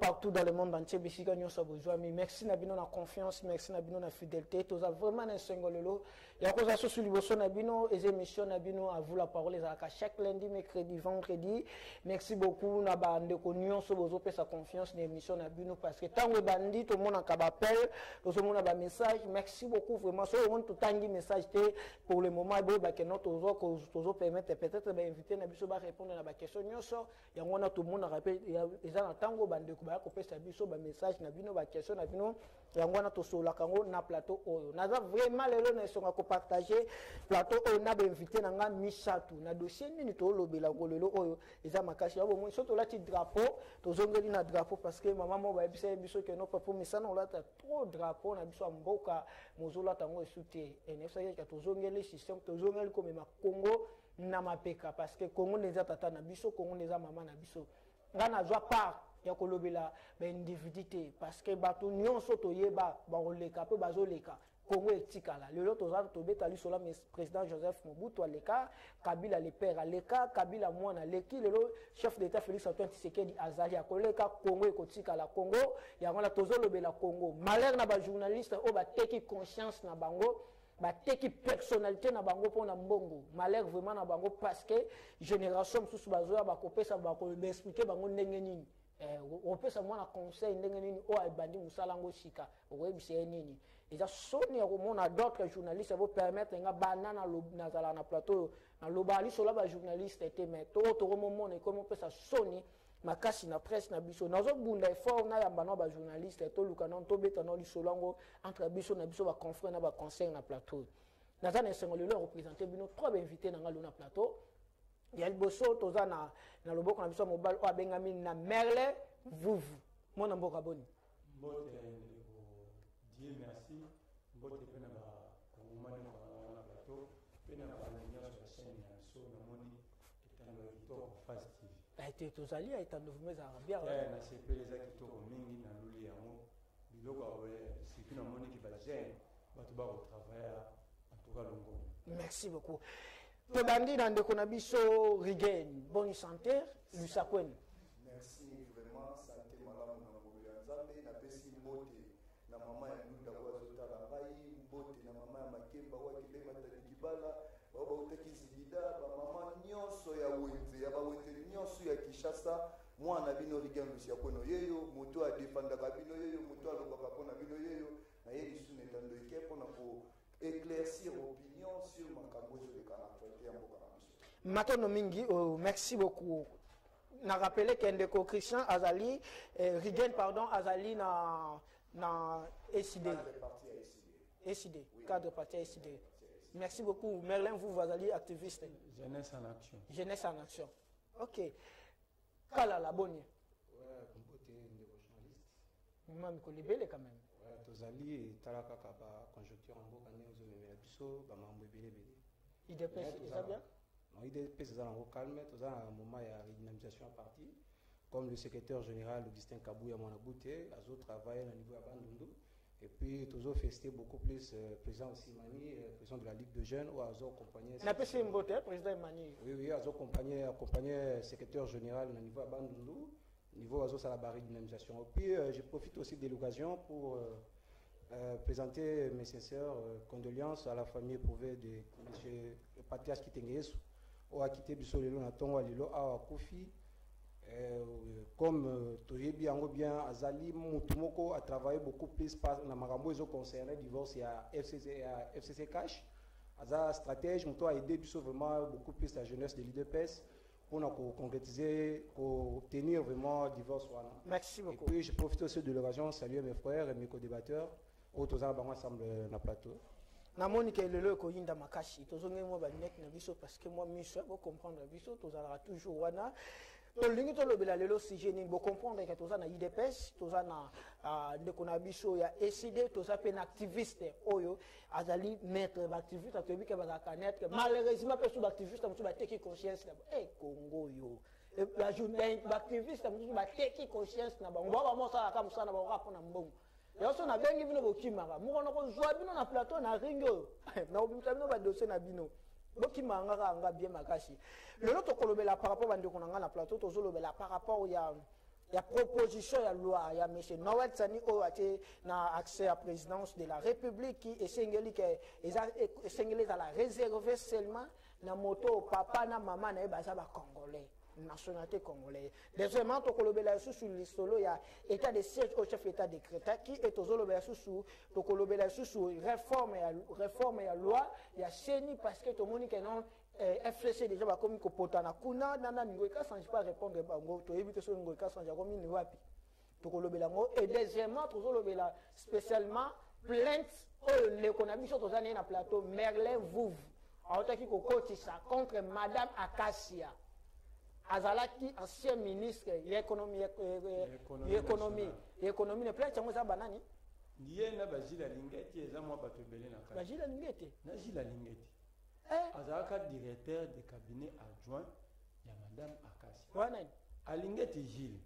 Partout dans le monde entier, merci Nabino na confiance, merci Nabino na fidélité. Tous vraiment un singololo. Il y a cause à ce sur le Nabino et émissions Nabino à vous la parole à chaque lundi, mercredi, vendredi. Merci beaucoup Naba de connusion sur vos sa confiance dans l'émission Nabino parce que tant que bandit tout le monde a appel, tout le monde a message. Merci beaucoup vraiment. Sur le monde tout un message pour le moment que notre aux permettre peut-être d'inviter Nabino à répondre à la question. Il y a tout le monde a rappelé ils ont tango bande ko kopesa biso ba message na bino ba question na bino yango na to sola kango na plateau oyo naza vraiment lelo na songa ko partager plateau oyo na ba invité na nga misatu na dossier nini to lobela ko lelo oyo eza makasi yabo mo soto lati drapeau to zongeli na drapeau parce que maman mo ba bisa biso que no papa misana olata trop drapeau na biso mboka mozola tango esute nfsa ya to zongeli système to zongeli comme ma Congo na mapeka parce que Congo neza tata na biso Congo neza mama na biso ngana joie part ya kolobela ba individuité parce que bato nyonso toyeba ba oleka pe bazoleka Congo etikala lelo tozana tobeta lisola mais président Joseph Mobutu aleka Kabila le père aleka Kabila mwana leki lelo chef d'état Félix Antoine Tshisekedi azali akoleka Congo ekotikala Congo yango na tozolobela Congo malheur na ba journaliste o ba teki conscience na bango bateki personnalité na bango pona mbongo malheur vraiment na bango parce que génération mususu bazoya bakopesa bako expliquer bango ndenge nini opesa mwana conseil ndenge nini o abandi musalango sika oyebisa nini eza soni ya komona d'autres journalistes vont permettre nga banana na zala na plateau na lobali sola ba journaliste était mais to momona comme opesa soni makasi na presse na biso nazo bunda effort na yamba na ba journaliste to luka non to beta no lisolango entre biso na biso ba confrère na ba conseil na plateau naza na sengolo le représenter bino trois invités na ngalo na plateau ya liboso toza na loboko na biso mobile o abengami na Merle Vuvu mona mboka boni mbote Dieu merci mbote pena ba kongomani na plateau pena ba nyanya sur chaîne ya so na moni kitando kitoko fast été tozali a été nouveau mais arabia na sepele za kitoko mingi na luli yango biloko c'est une moni qui va gêner bato ba au travail en tout cas longo merci beaucoup tobandi na ndeko na biso Rigen bonne santé Lusakweni merci vraiment santé malamu na ngolo ya Nzambe na pesi mbote na mama ya Ndunda kwa zotala ngai mbote na mama ya Makemba wa kilema talikibala baba utaki zibida ba mama nyonso ya wenze ya ba wenze nyonso ya Kishasa mwana bino Rigen Lusakweni yeyo moto a defanda bino yeyo moto alobaka pona bino yeyo na yeli sune tando ekepo na ko éclaircir opinion sur makambo de l'actualité ya mboka na biso. Matono mingi merci beaucoup. Na rappelé qu'Endeko Christian Azali Rigen pardon Azali na SID. SID cadre parti SID. Merci beaucoup Merlin vous Azali activiste. Jeunesse en action. Jeunesse en action. OK. Kala la bonne. Ouais, compoté ndeko journaliste. Même ko libélé quand même. Tozali talaka kaba conjoncture en boka ne ozomemela biso ba mambo ebele ebele IDPS ça bien non IDPS eza nango calme toza na moment ya redynamisation à parti comme le secrétaire général Augustin Kabouya mwana bute azo travailler na niveau ya Bandundu et puis tozo fester beaucoup plus président aussi Mani président de la Ligue de jeunes ou azo accompagner na pesi mbote président Mani oui azo accompagner secrétaire général na niveau ya Bandundu niveau azo sala ba redynamisation et puis je profite aussi de l'occasion pour présenter mes sincères condoléances à la famille éprouvée de M. Patias Kitengesu, qui a quitté Bissolelo na Tongo Lilo à Kofi. Comme Toyebi Ango bien, Azali Moutumoko a travaillé beaucoup plus par la Marambo et concerné divorce à FCC Cash. Aza stratège, Mouto a aidé vraiment beaucoup plus la jeunesse de l'IDPS pour concrétiser, pour obtenir vraiment divorce. Merci beaucoup. Et puis je profite aussi de l'occasion de saluer mes frères et mes co-débatteurs. Autoza bango ensemble na plateau. namoni ke lelo ekoyinda makasi tozongi mwa banete na biso parce que moi miso bocomprendre biso tozalaka toujours wana tolingi tolobela lelo sujet nini bocomprendre ke toza na idps toza na ndeko na biso ya ECD toza mpe na activiste oyo azali maître baactiviste atoyebi ke bazalaka net malheureusement mpe so baactiviste mosusu bateki conscience na congo yo baactiviste mosusu bateki conscience na bango bao bamosalaka mosala na bango kaka mpona mbongo yaso na bengi bino bokimaka mokona kozwa bino na plateau na ringi oyo na obimisa bino badossier na bino bokimaka kaka nga bien makasi lelo tokolobela par rapport bandeko na nga na plateau tozolobela par rapport ya proposition ya loi ya monsieur Noël Tsani oyo atie na accès à présidence de la République qui esengeli ke esengeli ezala réservé seulement na moto papa na mama na ye baza bacongolais nationalité congolaise. Deuxièmement, tokolobela sur l'istolo ya état de siège au chef état décrété qui est tozolobela sur tokolobela sur réforme ya loi ya CENI parce que tout le monde non FCC déjà ba komi ko potana kuna nana ningo ka sans pas répondre bango to éviter so ningo ka sans komi ni wapi tokolobela ngo et deuxièmement tozolobela spécialement plainte au le konabiso tozana na plateau Merlin Vouve aotaki ko kotisa contre madame Acacia azalaki ancien ministre l'économie ne plaît chango za banani ndiye na bajila lingeti eza mwa bato ebele na kati bajila lingeti na jila lingeti azalaka directeur de cabinet adjoint ya madame Akasi wana alingeti Gilles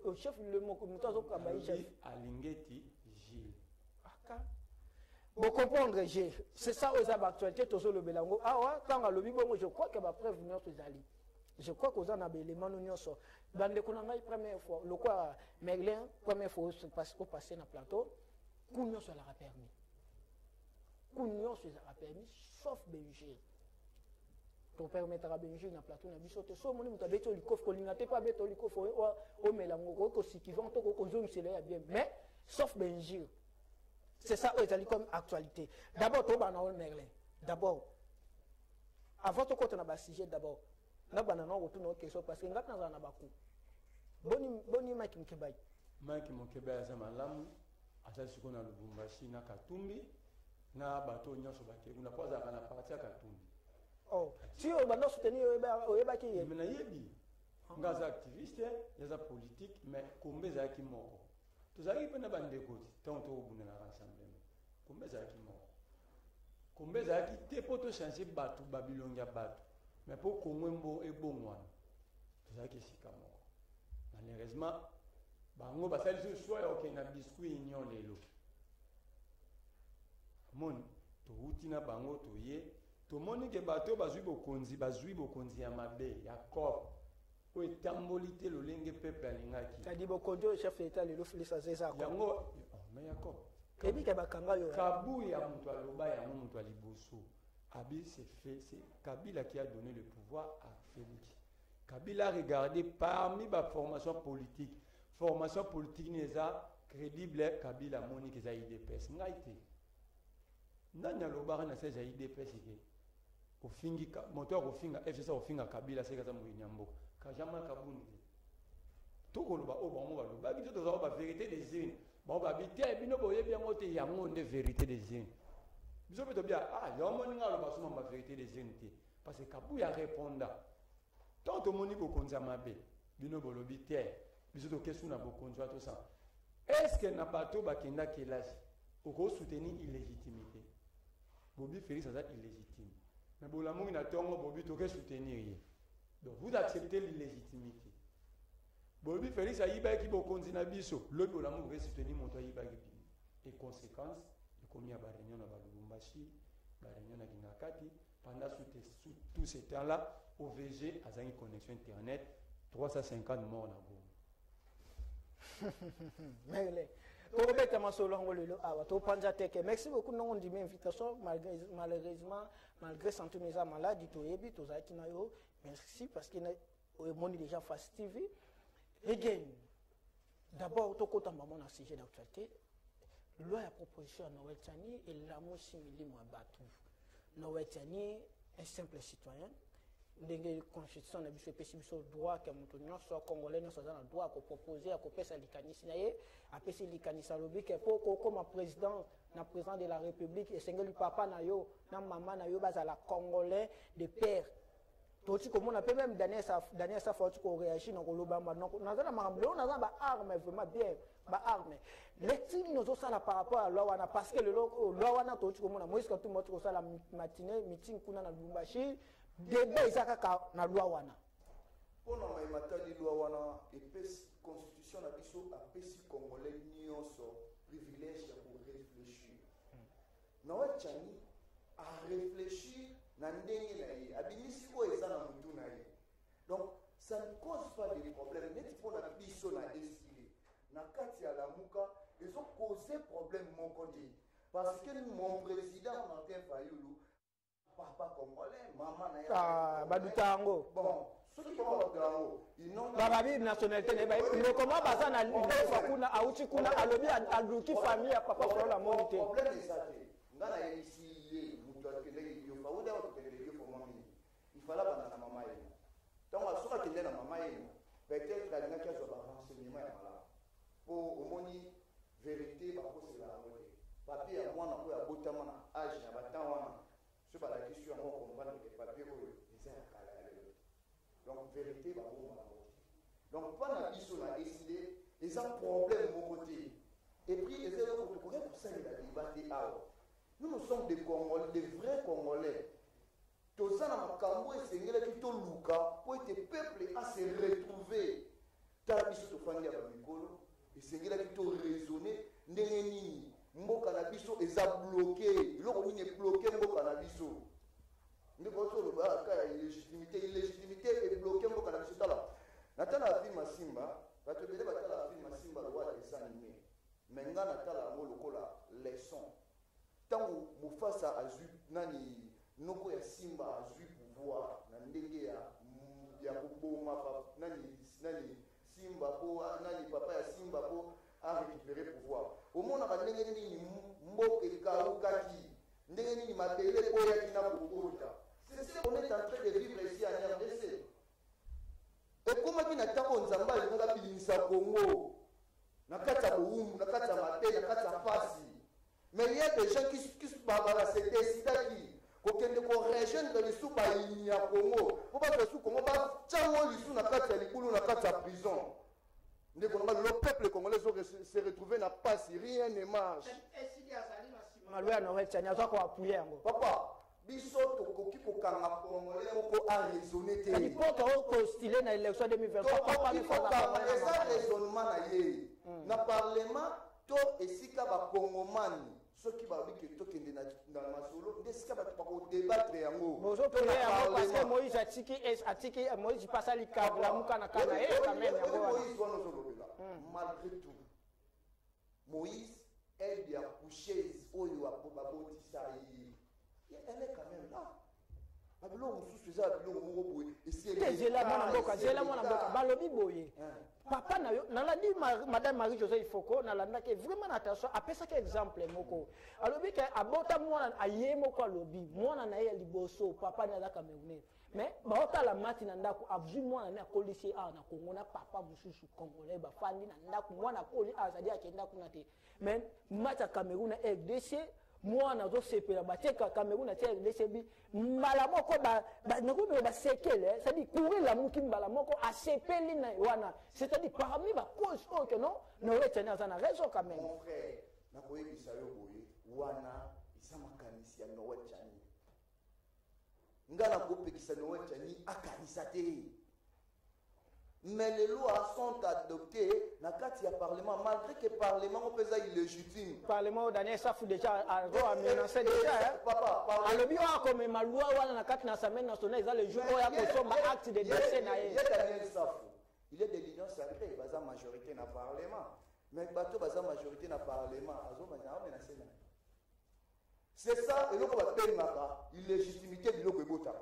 au chef le moto kamba chef alingeti Gilles aka vous comprendre c'est ça aux actualité tozo le belango awa tanga lobi bongo je crois que ba preuve notre zali. Je crois que vous en avez les manonioso. Dans le Konangai, première fois, le quoi, Merlin, première fois, au passé dans le plateau, Kounio se l'a permis. Kounio se l'a permis, sauf Belgique. Pour permettre à Belgique dans le plateau, on a vu sauter. Sauf mon nom, tu as beto l'ikof, qu'on n'a pas beto l'ikof, au mélango, au sikivant, au zone, c'est là bien. Mais, sauf Belgique. C'est ça, ils allaient comme actualité. D'abord, tu as Merlin. D'abord, avant de côté, on a un sujet d'abord. Na banana retourne question parce que ngata na baku boni Mike Mkebai aza malamu aza siko na Lubumbashi na Katumbi na bato nyonso bakebu na poza kana parti ya Katumbi si o bando soutenir oyeba ki ye na yebi ngaza activiste yaza politique mais kombeza ki moko tozali pena bandeko tonto obuna na rassemblement kombeza ki moko kombeza ki te poto changer bato babilonga bato. Mais pour Kongwembo et Bongwan, c'est ça qui est si calme. Malheureusement, bango basali ce soir ok na biscuit ignon lelo. Mon to utina bango to ye to moni ke bato bazui bokonzi ya mabe ya corps o etambolite lolenge peuple alingaki. Kadi bokonjo chef d'état lelo Félix Azeza ko. Yango mais yako. Ebi ke bakanga yo. Kabu ya mutu aloba ya mutu aliboso. Abi c'est fait, c'est Kabila qui a donné le pouvoir à Félix. Kabila a regardé parmi la formation politique n'est pas crédible. Kabila moni que ça IDPS. Ngaite. Nanya lobara na sasa IDPS ike. Ofingi moteur ofinga FCC ofinga Kabila c'est kaza muinyambo. Kajama kabundi. Toko loba obango baloba bito toza ba vérité des urnes. Bon ba bitia bino boye bien moté yango de vérité des urnes. Bien, il y a la vérité des entités. Parce que Kabou a répondu. Tant que mon niveau konza mabe, bino bolobi terre, biso question na bokonzo tout ça. Est-ce que na bateau bakenda kelasi oko soutenir illégitimité? Bobi Félix ça illégitime. Mais bolamu na tongo bobi to ke soutenir. Donc vous acceptez l'illégitimité. Bobi Félix a yiba ki bokonzi na biso, le bolamu vous soutenir mon to yiba ki. Et conséquence comme il y a des réunions à Lubumbashi, des réunions à Gingakati, pendant tout ce temps-là, OVG a une connexion Internet, 350 morts dans le merci beaucoup de notre invitation, malheureusement, malgré santé mes malades, merci parce qu'il y a déjà face TV. Again, d'abord, tout le monde a un sujet d'actualité. Loi à proposition à Noël Tsani et l'amour simili moi batou. Noël Tsani, un simple citoyen, ndenge constitution na biso epesi biso droit ke moto nyonso congolais nyonso aza na droit akopropose akopesa likanisi na ye apesi likanisi alobi ke mpo kokoma président na président de la république esengeli papa na yo na mama na yo bazala congolais de père toti komona mpe même dernier safa oti koréagi na koloba naza na makambo lelo naza baarme vraiment bien baarme letini nozosala par rapport à loi wana parce que lelo loi wana toti komona moïse katumba oti kosala matinée meeting kuna na lubumbashi débat eza kaka na loi wana mpona mayema tali loi wana epesi constitution na biso apesi congolais nyonso privilège ya koréfléchir na wachani aréfléchir na ndenge na ye abimisi oyo eza na mutu na ye donc ça ne cause pas de problème neti mpona biso na esile na kati ya lamuka ezocause problème moko te parce que mon président Martin Fayulu papa congolais mama na ye baduta yango bon soki baduta yango bababi nationalité na ye ndekoma baza na ndefa kuna auti kuna alobi aluki famille ya papa folola moni te problème eza te nga na yebisi ye moto akendeki yo fawuda akendeki yo foma mingi ifala banda na mama ye ntango soki akende na mama ye peut-être alingaki azwa barenseignement ya malamu mpo omoni vérité bakosela yango te papier ya mwana oyo abotama na age na batemps wana so balakisi yango comprendre ke papier oyo eza ya kala ya lelo donc vérité baboma yango te donc mpa na biso na eside eza problème moko te et puis eza eloko tokoki kosalela débat te awa nous sommes des Congolais, des vrais Congolais. Tout ça, dans ma cambo, c'est que tout luka pour être peuple à se retrouver. T'as vu ce famille à Mikolo et c'est que tout raisonner. N'engeni, mboka na biso est bloqué. L'autre est bloqué mboka na biso. Ne pas trop le illégitimité est bloqué mboka na biso là. Natana la film Simba, va te dire batala la film Simba le roi des animés. Menga natala ngo lokola leçon. Tango Mufasa azu nani noko ya Simba azu pouvoir na ndenge ya kuboma nani Simba ko nani papa ya Simba ko a récupérer pouvoir au monde na ndenge nini mboke kaukaki ndenge nini mabele ko ya kina kokota c'est ce qu'on est en train de vivre ici en RDC et comment kina tango nzamba linga bilinisa Congo na kata boum na kata mate na kata fasi. Mais il y a des gens qui se battent, c'est décidé qui rejoindre les sous-baïni à Congo. Pour pas que sous Congo, les sous n'a pas de prison. Le peuple congolais se retrouvé n'a pas si rien ne marche. Papa, biso tokoki kokanga congolais moko a raisonner te. Il faut postuler dans l'élection 2023. Papa, il faut ça raisonnement na ye. Na parlement to esika ba congomani ceux qui va dire que tokende na masolo ndesika ba ko débattre yango bozo to ya parce que Moïse atiki Moïse passe à l'ikabla mukana kana quand même yango Moïse wana zolobela malgré tout Moïse elle dia coucher oyo abotisa elle est quand même là abilo mususu za abilo moko boye zela mwana mboka balobi boye papa na yo nalandi madame Marie José Ifoko nalanda ke vraiment attention apesa ke exemple moko alobi ke abota mwana aye moko alobi mwana na ye liboso papa na la Camerounais mais baota la mati na ndako abzu mwana na kolisi a na Congo na papa mususu congolais ba fandi na ndako mwana koli azadi akenda kuna te mais mata Cameroun na RDC mwana zo sepela bateka Cameroun na RDC bi mbala moko nakobe ba sekele ça dit courir la muki mbala moko a sepeli na wana c'est-à-dire parmi ba cause que non na retena za na raison quand même mon frère na koyebisa yo boye wana isama kanisi ya no wachani ngana kopekisa no wachani akanisa te. Mais les lois sont adoptées dans le Parlement, malgré que le Parlement est illégitime. Le Parlement dernier ça fait déjà à menacé déjà. Papa, le bio a comme ma loi dans l'Assemblée nationale, ils ont le jour où il y a acte de décès. Il y a des lignes sacrées, il y a une majorité dans le Parlement. Mais il y a une majorité dans le Parlement. C'est ça, et donc on va payer illégitimité de l'Ogbota.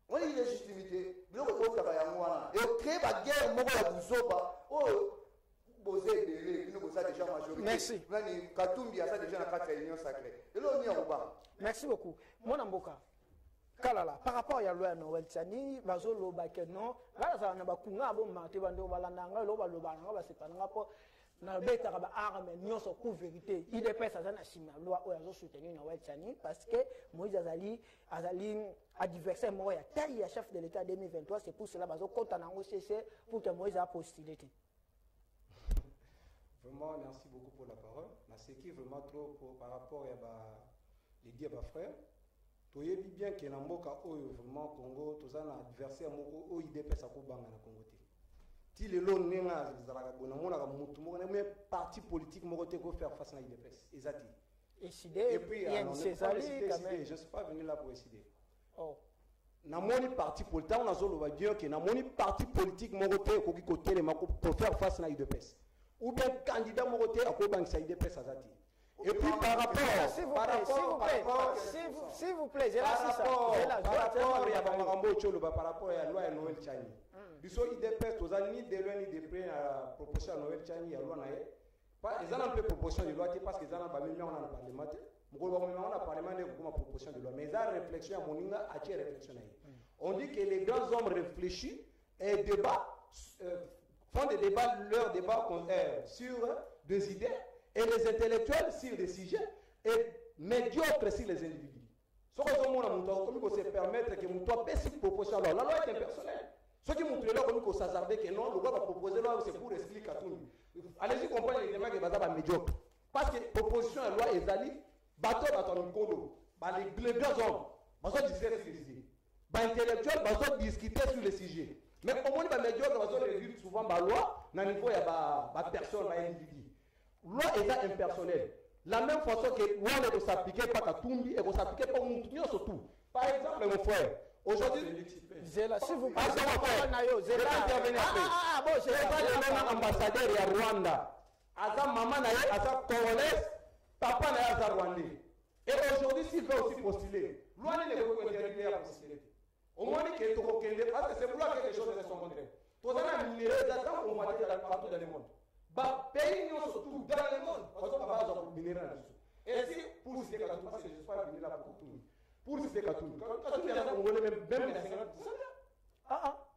On a illégitimité, et on crée la guerre, merci. Katumbi a ça déjà dans la réunion sacrée. Et là, on y a merci beaucoup. Mon amboka. Kalala, par rapport à la Noël Tchani, Bazolo Bakeno, là, ça n'a pas kunga bon maté bando balandanga, loba lobalanga, ba sepananga po na beta ba arme nyonso ku vérité. Il dépêche ça na chima loi o yazo soutenir Noël Tchani parce que Moïse Azali adversaire moya taille à chef de l'état 2023, c'est pour cela bazo compte na OCC pour que Moïse a postulé. Vraiment, merci beaucoup pour la parole. Mais ce qui est vraiment trop par rapport à les dire à frère, tu sais bien que dans le vraiment Congo, tu as un adversaire qui est IDPS à Congo. Si les lois n'est pas un parti politique qui peut faire face à l'IDPS. Et puis, je ne suis pas venu là pour décider. Dans mon parti politique, on a dire que dans mon parti politique, pour faire face à l'IDPS. Ou bien candidat Moroté à Kobank IDPS Azati. Et puis par rapport, s'il vous plaît, j'ai par rapport à la loi Noël Tchani. Biso IDPS, tous ni de loin ni de près à proposition à Noël Tchani, il y a loi naïe. Pas, ils ont un peu proposition de loi parce qu'ils ont un peu on a le parlement. On a parlement comme proposition de loi, mais ils ont réflexion à mon niveau, à tirer réflexion. On dit que les grands hommes réfléchissent et débattent. Font des débats, leurs débats sur des idées, et les intellectuels sur des sujets, et médiocres sur les individus. Ce que nous avons se permettre que nous avons cette proposition. La loi est impersonnelle. Ce qui nous là, comme nous s'hasarder que non, le loi va proposer là, c'est pour expliquer à tout le monde. Allez-y comprendre les débats qui sont médiocres. Parce que la proposition de loi est allée, bateau dans le colo, les grands hommes, ils vont discuter sur les idées. Les intellectuels vont discuter sur les sujets. Mais au moins, les médiocres vont réduire souvent la loi, dans le niveau, il y a des personnes, des individus. La loi est impersonnelle. La même façon que la loi ne s'applique pas à Tumbi et ne s'applique pas à Moutounion surtout. Par exemple, mon frère, aujourd'hui, Zéla, s'il vous plaît, le ambassadeur de Rwanda, Aza maman naye, Aza congolaise, papa naye Aza rwandais. Et aujourd'hui, s'il veut aussi postuler, loi ne peut pas interdire à postuler. Au moins, parce que c'est pour là que les choses se sont montrées. Tous les gens minéraux d'attente ont été partout dans le monde. Pays surtout dans le monde, parce qu'on va avoir des minéraux là-dessus. Et si, pour citer Katoum, parce que je ne suis pas venu là pour tout, pour citer Katoum, Katoum, il y a un Congolais même les 50%.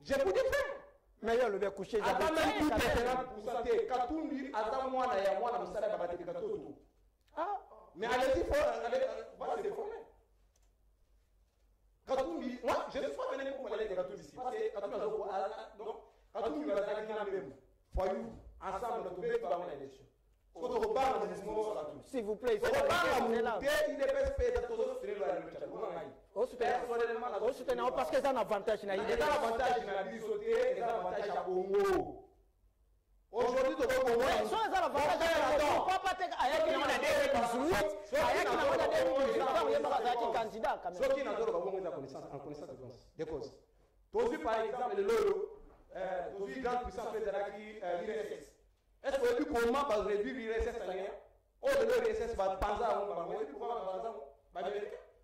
J'ai vous dit fait. Mais il y a le bien couché. Attends, même tout est 50%. Katoum, il y a moi, il y a moi, il y a moi, il y a Katoum. Mais allez-y, voilà, c'est formé. Katoumbi, moi je ne suis pas venu pour parler de Katoumbi ici. Parce que Katoumbi va être même. Foyou, ensemble, nous devons faire une élection. S'il vous plaît, il faut parce que c'est un avantage. Il y a un avantage à Congo. Aujourd'hui, tu vas Congo. Ceux qui n'ont pas connaissance des causes. Tu as vu par exemple le Lolo, tu as vu grande puissance fédérale l'IRSS. Est-ce que tu vois comment va réduire l'IRSS à rien? Oh, l'IRSS va penser à un moment. Pourquoi va penser à un moment?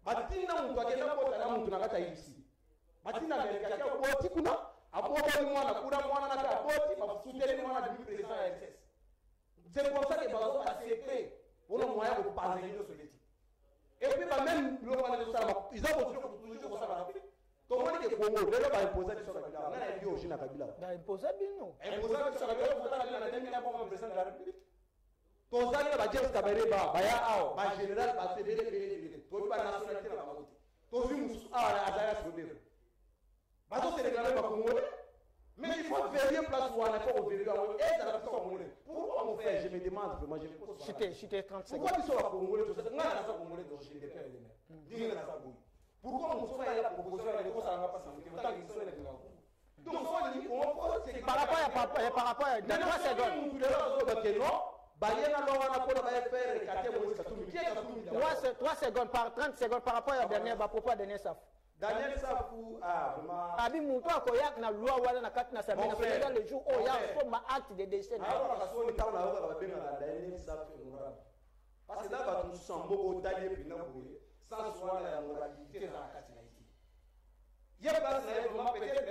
Batina mtu akenda kwa na mtu nakata hivi. Batina Amerika kwa boti kuna aboba mwana kuna mwana na kwa boti bafutele mwana du président RSS. C'est comme ça que bazo accepter pour le moyen de passer l'Union soviétique. Et puis même le roi de Salama, ils ont continué toujours comme ça. Comment est-ce que Congo va imposer sur Kabila? On a dit au Chine Kabila. Va imposer bien non. Imposer sur Kabila, on a dit la dernière fois comme président de la République. Tozali ba James Kabaré ba ya ao ba général ba fédéré to ba nationalité na ba côté tozi musu azaya sobero ba to sénégalais ba congolais mais il faut vérifier place où on a fait vérifier et ça la personne congolais pourquoi mon frère je me demande vraiment je me pose c'était 30 secondes pourquoi tu sois congolais tout ça ngana na congolais d'origine des pères et des mères dinga na sa boui pourquoi mon frère la proposition elle ko ça nga pas santé tant que ça est donc on dit on par rapport à 3 secondes 3 secondes par 30 secondes par rapport à la dernière propos à dernière saf. Daniel Safou a vraiment abi muto akoyak na loi wala na kati na sabi na président le jour où il y a forme acte de décès. Alors la soni ta na ba benga na Daniel Safou ngora. Parce que là ba tu sambo ko talier pina boye sans soin la moralité na kati na ici. Il y a pas ça vraiment peut-être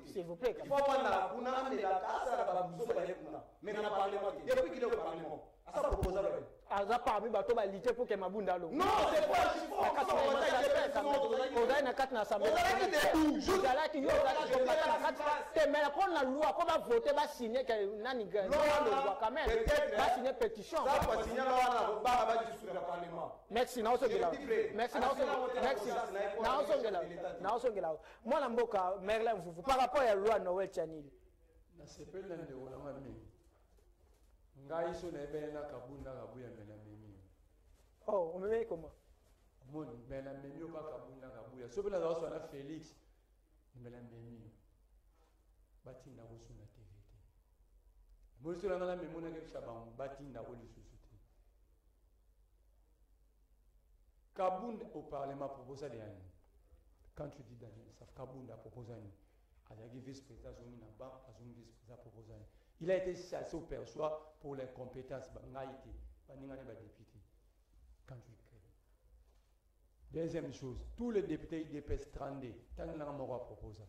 s'il vous plaît. Il faut avoir la kuna mais la casa la babuso ba lekuna. Mais na parlement depuis qu'il est au parlement. Ça proposal. aza parmi bato balite pour que mabunda lo. Non, c'est pas si fort. Ozali na kati na assemblée. Ozalaki yo ozalaki na kati te mais ko na loi ko ba voter ba signer que nani gagne. Loi quand même. Ba signer pétition. Ça va signer là wana ba ba di sur le parlement. Merci na osongela. Merci na osongela. Merci na osongela. Na osongela. Mwana mboka Merlin Mvuvu par rapport à loi Noël Chanil. Na sepela ndeko na mami. Ngai so na ebe na kabunda kabuya mena memi. Oh, on me met comment? Mon mena memi ba kabunda kabuya. So bela zo na Félix. Mena memi. Bati na ko suna TVT. Mo so na memi mona ke shabang bati na ko lisusu te. Kabunda au parlement proposa de ani. Quand tu dis Daniel, ça Kabunda proposa ni. Azaki vice-président Zomi na ba, Azumi vice-président proposa ni. Il a été chassé au perçoit pour les compétences. Député. Quand tu crées. Deuxième chose, tous les députés IDPS 32, tant que nous proposé.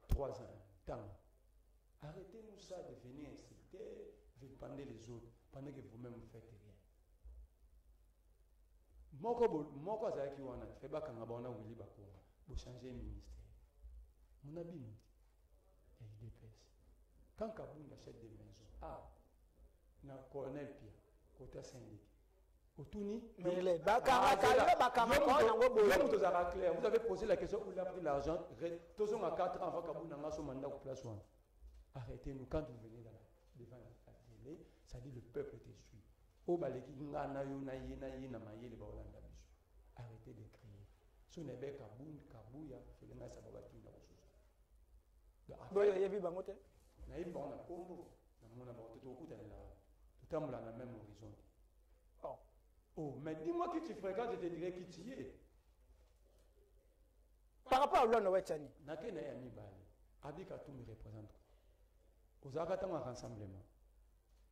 3 ans, tant. Arrêtez-nous ça de venir insulter, de demander les autres, pendant que vous-même ne faites rien. Moko azaki wana, fait pas quand on a Willy Bakoma, vous changez de ministère. Mon habit, IDPS. Quand Kaboun achète des maisons, na colonel Pierre, côté syndic. Autouni, mais les bakara clair. Vous avez posé la question où il a pris l'argent. Tous on a 4 ans avant Kaboun n'a pas mandat au place one. Arrêtez-nous quand vous venez devant la télé, ça dit le peuple te suit. Au baleki ngana yo na yena yena mayele ba olanda biso. Arrêtez de crier. So nebe Kaboun Kabuya, felenga sa babati na bosusu. Boyo yebi bangote. Na yiba on a combo na mona ba to kuta la tutamula na même horizon. Oh, mais dis-moi qui tu fréquentes, je te dirai qui tu es. Par rapport à l'on Chani. Nake na yami bali. Abika tout me représente. Aux agata un rassemblement.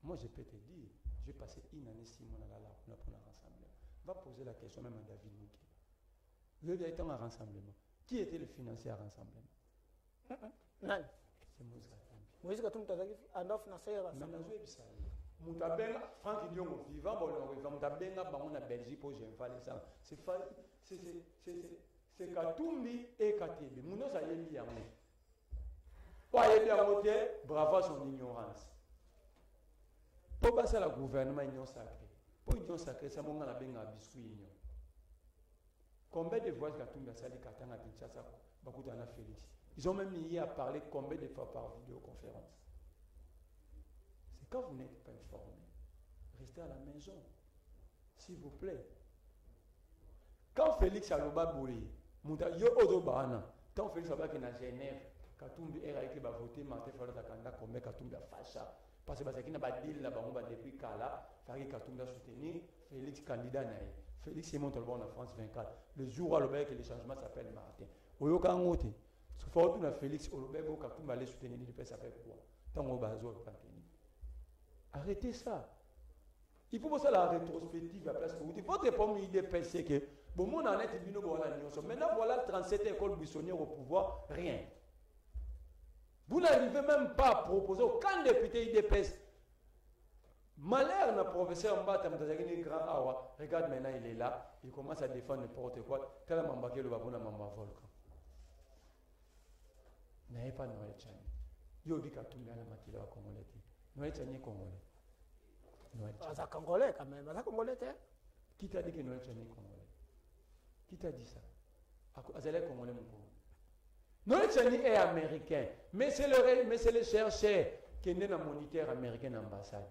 Moi je peux te dire, j'ai passé une année 6 mois là pour un rassemblement. Va poser la question même à David Mouké. Le gars était un rassemblement. Qui était le financier à rassemblement? Non. C'est Moïse Katumbi. Moïse Katumbi tazaki andof na sera rassemblement. Mutabenga Franck Diongo vivant bon mutabenga bango na Belgique pour je fallait ça c'est Katumbi et Katebe muno ça yebi yango pas yebi yango te bravo à son ignorance pour passer la gouvernement union sacrée pour union sacrée ça monga na benga biscuit union combien de voix Katumbi a sali katanga Kinshasa bakuta na Félix ils ont même mis à parler combien de fois par vidéoconférence. Quand vous n'êtes pas informé, restez à la maison, s'il vous plaît. Quand Félix Aloba Bouli, yo Odobana, quand Félix Aloba qui est à Genève, Katumbi est voté, Martin Fallot Akanda, comme Katumbi a facha. Parce que n'a pas dit là-bas, on va depuis Kala, Fari Katumbi a soutenu, Félix candidat naï. Félix est monté en France 24. Le jour où le que le changement s'appelle Martin. Oyoka Ngote, ce faut que Félix Olobego Katumbi allait soutenir l'IDPS s'appelle quoi? Tant qu'on va arrêtez ça. Il faut passer la rétrospective à place que vous dites. Votre premier idée c'est que bon, mon année est venue voir la Nyon. Maintenant, voilà 37 écoles buissonnières au pouvoir, rien. Vous n'arrivez même pas à proposer aucun député IDPS. Malheur n'a professeur Mbata Mtazagini grand awa. Regarde maintenant, il est là. Il commence à défendre n'importe quoi. Tel Mambake le babou na Mamba Volcan. N'ayez pas Noël Chani. Yo dit qu'à tout le monde a maquillé à Congolais. Noël Chani est Congolais. C'est Congolais quand même. C'est Congolais. Qui t'a dit que Noël Chani est Congolais? Qui t'a dit ça? Azalé Congolais mon pauvre. Noël Chani est américain. Mais c'est le chercheur qui est né dans le moniteur américain d'ambassade.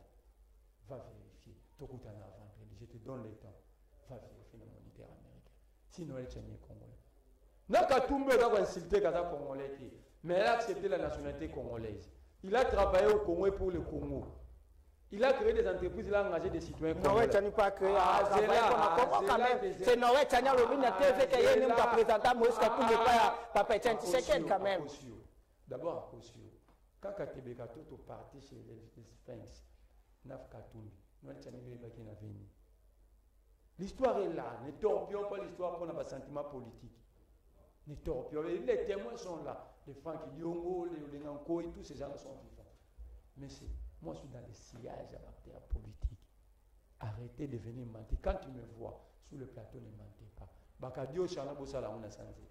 Va vérifier. Je te donne le temps. Va vérifier dans le moniteur américain. Si Noël Chani est Congolais. N'a qu'à tout le monde insulter qu'à Congolais. Mais elle a accepté la nationalité congolaise. Il a travaillé au Congo et pour le Congo. Il a créé des entreprises, il a engagé des citoyens congolais. Noël Chani pas créé. C'est Noël Chani à l'objet de la TV qui est même représentant Moïse Katumbi Papa Etienne Tshisekedi quand même. D'abord à Kosio. Quand Katebe Katoto partit chez les Sphinx, Naf Katumbi, Noël Chani veut qu'il n'a venu. L'histoire est là. Ne torpions pas l'histoire pour un sentiment politique. Ne torpions. Les témoins sont là. Les Franck Diongo, les Nanko et tous ces gens sont vivants. Mais moi, je suis dans le sillage à partir politique. arrêtez de venir mentir. Quand tu me vois sur le plateau, ne mentez pas. Bakadio Chana Bosala on a senti.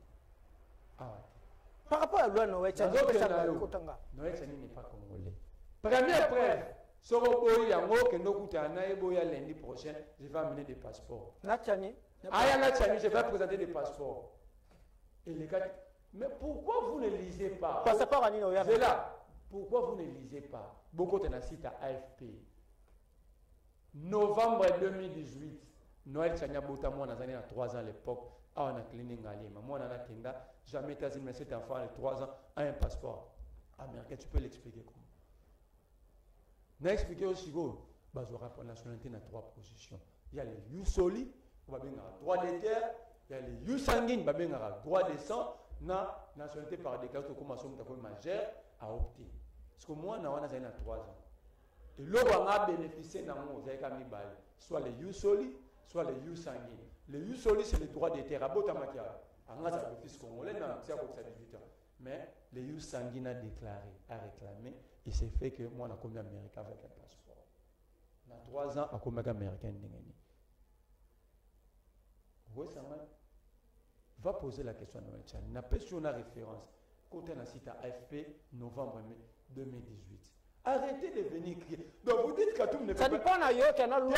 Par rapport à loi Noël Tchani, Noël Tchani n'est pas congolais. Première preuve, Soroboy Yango, que nous coûtons lundi prochain, je vais amener des passeports. Natchani. Natchani, je vais présenter des passeports. Et les gars, mais pourquoi vous ne lisez pas? Passeport à Nino. C'est là. Pourquoi vous ne lisez pas? Beaucoup de site à AFP. Novembre 2018, Noël Tchani Bota, moi, on a 3 ans à l'époque. On a clinique Ngalima. Moi, on a Kenda. Jamais t'as dit, mais cet enfant de 3 ans a un passeport américain. Tu peux l'expliquer comment? N'expliquer aussi, bah, je rappelle la nationalité dans 3 positions. Il y a les Yusoli, on va bien avoir droit de terre. Il y a les Yusanguin, on va bien avoir droit de sang. Na nationalité par déclaration de commencement de majeur à opter. Parce que moi, on a 3 ans. Et là, on a bénéficié d'un mot, soit les Yusoli, soit les Yusanguin. Les Yusoli, c'est les droits de terre. À Botamakia. Mais les Yusanguin a déclaré, a réclamé, il s'est fait que moi, on a commis américain avec un passeport. On a 3 ans à commis américain. Va poser la question à Noël Tchani. N'a pas sur la référence. Quand on a cité à AFP, novembre 2018. Arrêtez de venir crier. Donc vous dites que tout ne peut pas. Ça dépend de yo que nous on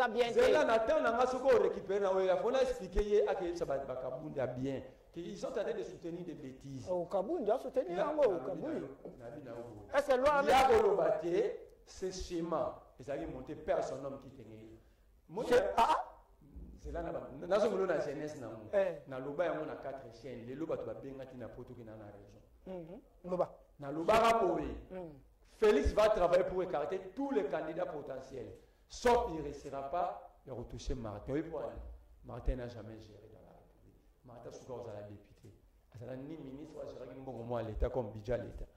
a bien. C'est là Nathan on a ce qu'on récupère il faut expliquer à que ça va Kabound a bien. Ils sont en train de soutenir des bêtises. Au Kabound, ils soutenir en au Kabound. Est-ce que loi avec c'est schéma. Et ça a monté personne homme qui tenait. C'est là na zo na jeunesse na mo. Na loba yango na 4 chaînes. Les loba to ba benga tina poto ki na région. Loba. Na Lobara Boé, Félix va travailler pour écarter tous les candidats potentiels. Sauf qu'il ne réussira pas de retoucher Martin. Oui, Martin n'a jamais géré dans la République. Martin Soukor a la députée. Il n'a ni ministre, il a l'État comme Bidja l'État.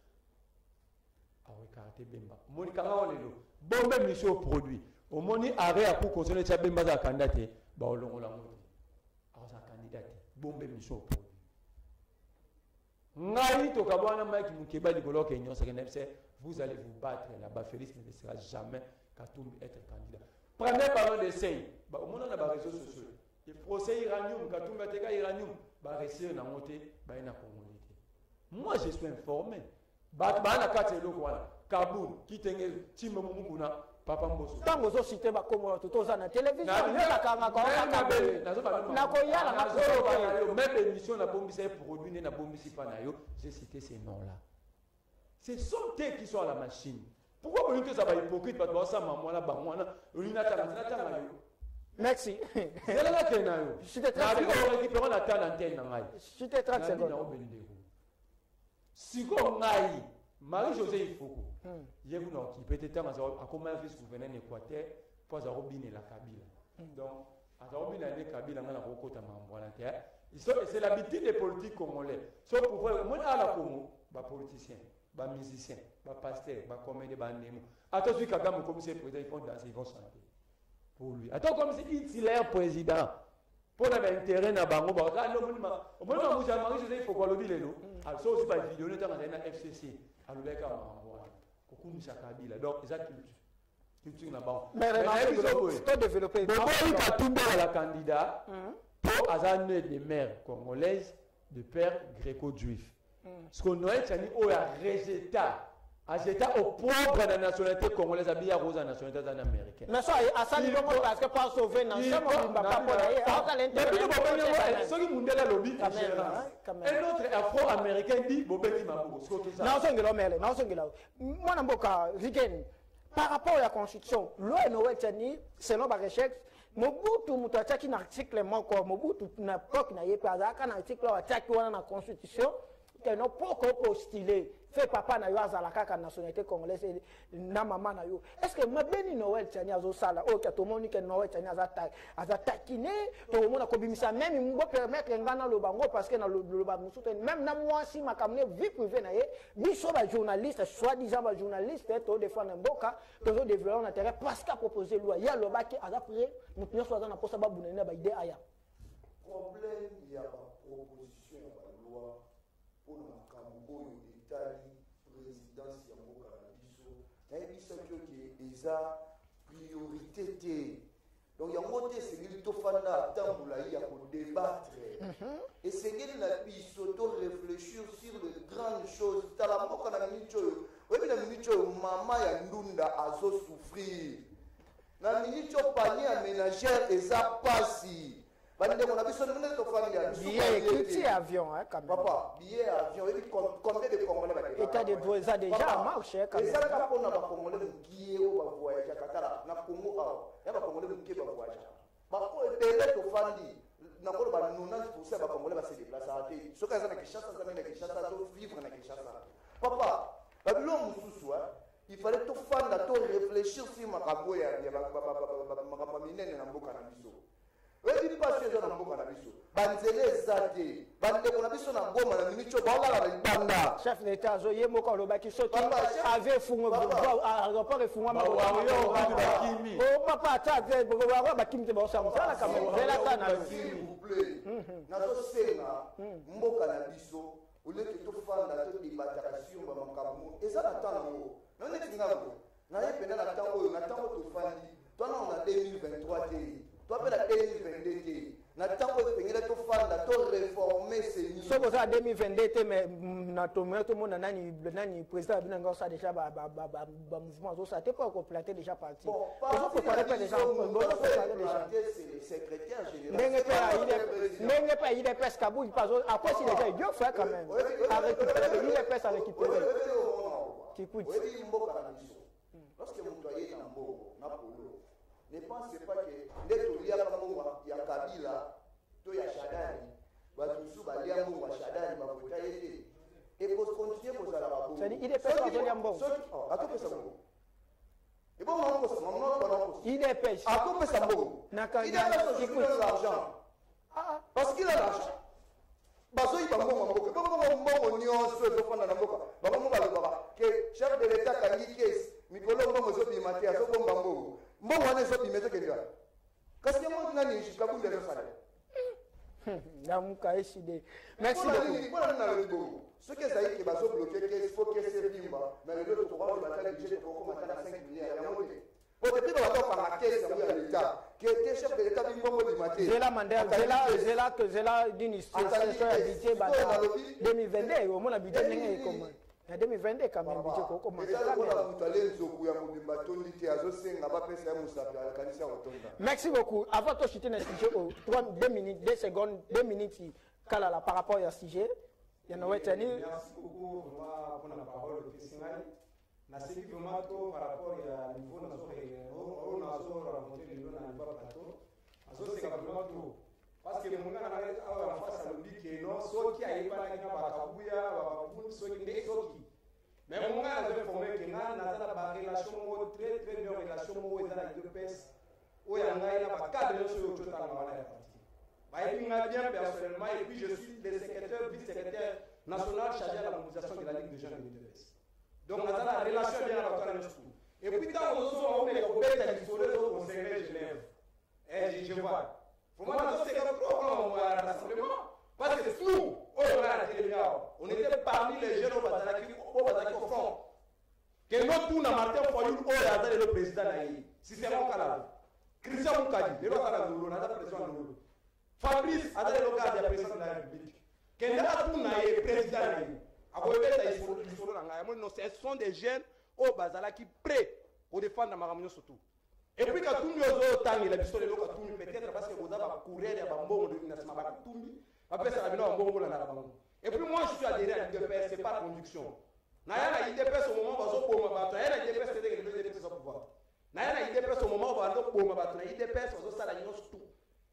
Il a écarté Bemba. Monika Raolelo, bon même mission au produit. Au moni arrêt à pour continuer de Bemba à candidater. Bah, on l'a monté. Alors, ça candidaté. Bon même mission au produit. Vous allez vous battre là-bas. Félix ne laissera jamais Katoum être candidat. Prenez parole de Sey. Au monde, on a des réseaux sociaux. Le procès iranium, Katoum Bateka iranium, va rester dans mon thé, va y avoir moi, je suis informé. Batman carte le quoi. Kaboul, qui tenait Timomukuna, Papa Mbosso. Tant que vous citez ma commune, tout ça na télévision, même émission na bombi c'est produit na bombi si pas j'ai cité ces noms-là. Ce sont eux qui sont à la machine. Pourquoi vous dites ça va hypocrite parce que ça maman là ba moi là merci. C'est là que na yo. J'étais très récupérer la telle antenne na ngai. J'étais 30 secondes. Siko ngai Marie-José Ifoko. Il vous qui peut-être à comment vice-gouverneur d'Équateur pour Zarobine la Kabila. Donc, à Zarobine la Kabila, on a recours à Mambolantia. C'est l'habitude des politiques congolais. Sauf pour voir, moi, à la Congo, les politiciens, les musiciens, les pasteurs, les comédiens, les némos. Attends, si Kagame, comme c'est président, ils vont danser, ils vont chanter. Pour lui. Attends, comme c'est Hitler président. Pour avoir intérêt dans Bango, au moins, Marie-José Ifoko, on l'a dit, alors, ça aussi, par vidéo, on est dans la FCC. Alors, les gars, donc, ils ont culture là-bas. Mais c'est développé. Il a tombé à la candidat pour Azane des mères congolaises de père gréco-juif. Parce que Noël Tchani a rejeté au propre de la nationalité congolaise, à Rose la nationalité américaine. Mais ça, à ça, il parce que pas sauver dans ce moment, un autre afro-américain dit Bobeki Maboko. Moi, par rapport à la constitution, loi Noël Tchani, selon ma recherche, Mobutu mutachaki na article moko Mobutu na pok na yepa zaka na article wa chaki wana na constitution que no poko postulé fait papa na yo azala kaka nationalité congolaise na mama na yo. Est-ce que mabeni Noël Tchani azo sala o ka tomoni que Noël Tchani aza takiné to mona ko bimisa même mbo permettre ngana lo bango parce que na lo ba musuto même na mwasi makamne vie privée na ye biso ba journaliste soi-disant ba journaliste to défendre mboka to développer un intérêt parce qu'a proposé loi ya lo ba ki aza prêt nous tenons soit na posa ba bunena ba idée aya problème il y a pas proposition ba loi pour na kambo Italie présidence ya mboka na biso na biso qui eza priorité. Donc, il y a un côté, c'est qu'il faut faire un temps pour débattre. Et c'est qu'il faut réfléchir sur les grandes choses. Dans la mort, quand maman ya ndunda azo souffrir. Na minute panier aménagère et ça passe. Bande mon abisso nous to famille. Billet avion hein quand même. Papa, billet avion et combien de Congolais va État de droit ça déjà marche quand même. Et ça ka pona ba Congolais qui au ba voyage katala na Congo a. Ya ba Congolais qui ba voyage. Ba ko tele to fandi. Na ko ba 90% ba Congolais va se déplacer à té. Ce ka za na Kinshasa za na Kinshasa to vivre na Kinshasa. Papa, Babylon mususu il fallait tout faire là, tout réfléchir sur ma caboya, ma minene na mboka na biso. Oui, il passe dans mboka na biso. Banzele zate, bande ko na biso na ngoma na minicho bala la banda. Chef d'État zo yemo ko lo baki soti avait fungo aéroport e fungo ma ko yo oh papa ta te bo wa ba kimte ba sa msala kama vela kana s'il vous plaît. Na zo senga mboka na biso. Au lieu que tout faire dans toute débattation ba makamu et ça n'attend ngo non est ngabo na ye pena na tango na tango to fandi toi on a 2023 té toi pe la 2022 té na tango pengela to fanda to réformer ces niveaux so ça 2022 té mais na to monde nani président binanga ça déjà ba mouvement ça té pas compléter déjà parti on peut pas déjà c'est le secrétaire général n'est pas il est presque à bout parce après si déjà il fait quand même à récupérer il est presque à récupérer qui coûte lorsque vous voyez dans Mbogo na polo ne pensez pas que ndeto lia kama Mungu ya kabila to ya Shadani batusu balia Mungu wa Shadani bavuta yete et pour continuer pour ça la babo c'est il est presque à Zolia Mbogo atope sa Mbogo et bon on ko non il est pêche atope sa Mbogo il a l'argent parce qu'il a l'argent baso yi bango Mbogo Mbogo nyonso to fana na Mbogo bango balobaka que chef de l'état kangi case mikolo Mbogo zo bi matia zo bomba Mbogo Mbogo wana zo bi meto kenda kasi ya mwana ni shikabunde zo sala Namuka eside. Merci beaucoup. Voilà na Mbogo ce que ça y est baso bloquer que faut que c'est bimba mais le autre trois bataille budget pour commencer à 5 milliards ya moté pour depuis ba to par caisse ya l'état qui était chef de l'état Mbogo bi matia Zela Mandela Zela d'une situation habité ba 2022 au moins budget n'engé comment en 2022 quand même budget ko commencer merci beaucoup avant de chuter le sujet au 2 minutes 2 secondes 2 minutes kala par rapport à sujet il y en a retenu merci beaucoup pour la parole de Kissingai na ce qui vraiment par rapport à niveau on a rencontré le niveau plateau c'est vraiment tout parce que mon gars en face à l'obli que non soki aiba na bakabuya babundi soki ndé soki mais mon gars avait formé que na na ba relation très très bien relation mo ezala IDPS o ya ngai na ba cadre sur le total na la partie ba epinga bien personnellement et puis je suis le secrétaire vice-secrétaire national chargé de la mobilisation de la Ligue des jeunes de l'IDPS donc na la relation bien avec la tout et puis dans on so on met au bête du soleil au conseil de Genève et je vois pour moi, c'est un programme au rassemblement. Parce que nous, on était parmi les jeunes au fond. Que nous, tout le matin, le président si c'est mon cas, Christian Moukadi, le président de Fabrice, le gars de la présidence de la République. Que nous, le président ce sont des jeunes au Bazala qui prêts pour défendre la Maramio surtout. Et puis quand tout le monde il a dit peut-être parce que vous avez courir à Bambon de Nasma Batumbi, après ça a Bambon dans la Bambon. Et puis moi je suis adhéré à l'IDPS, c'est pas conduction. Naya l'IDPS au moment où on va battre, Naya l'IDPS c'est que l'IDPS au pouvoir. Naya l'IDPS au moment où on va battre, l'IDPS au ça la tout.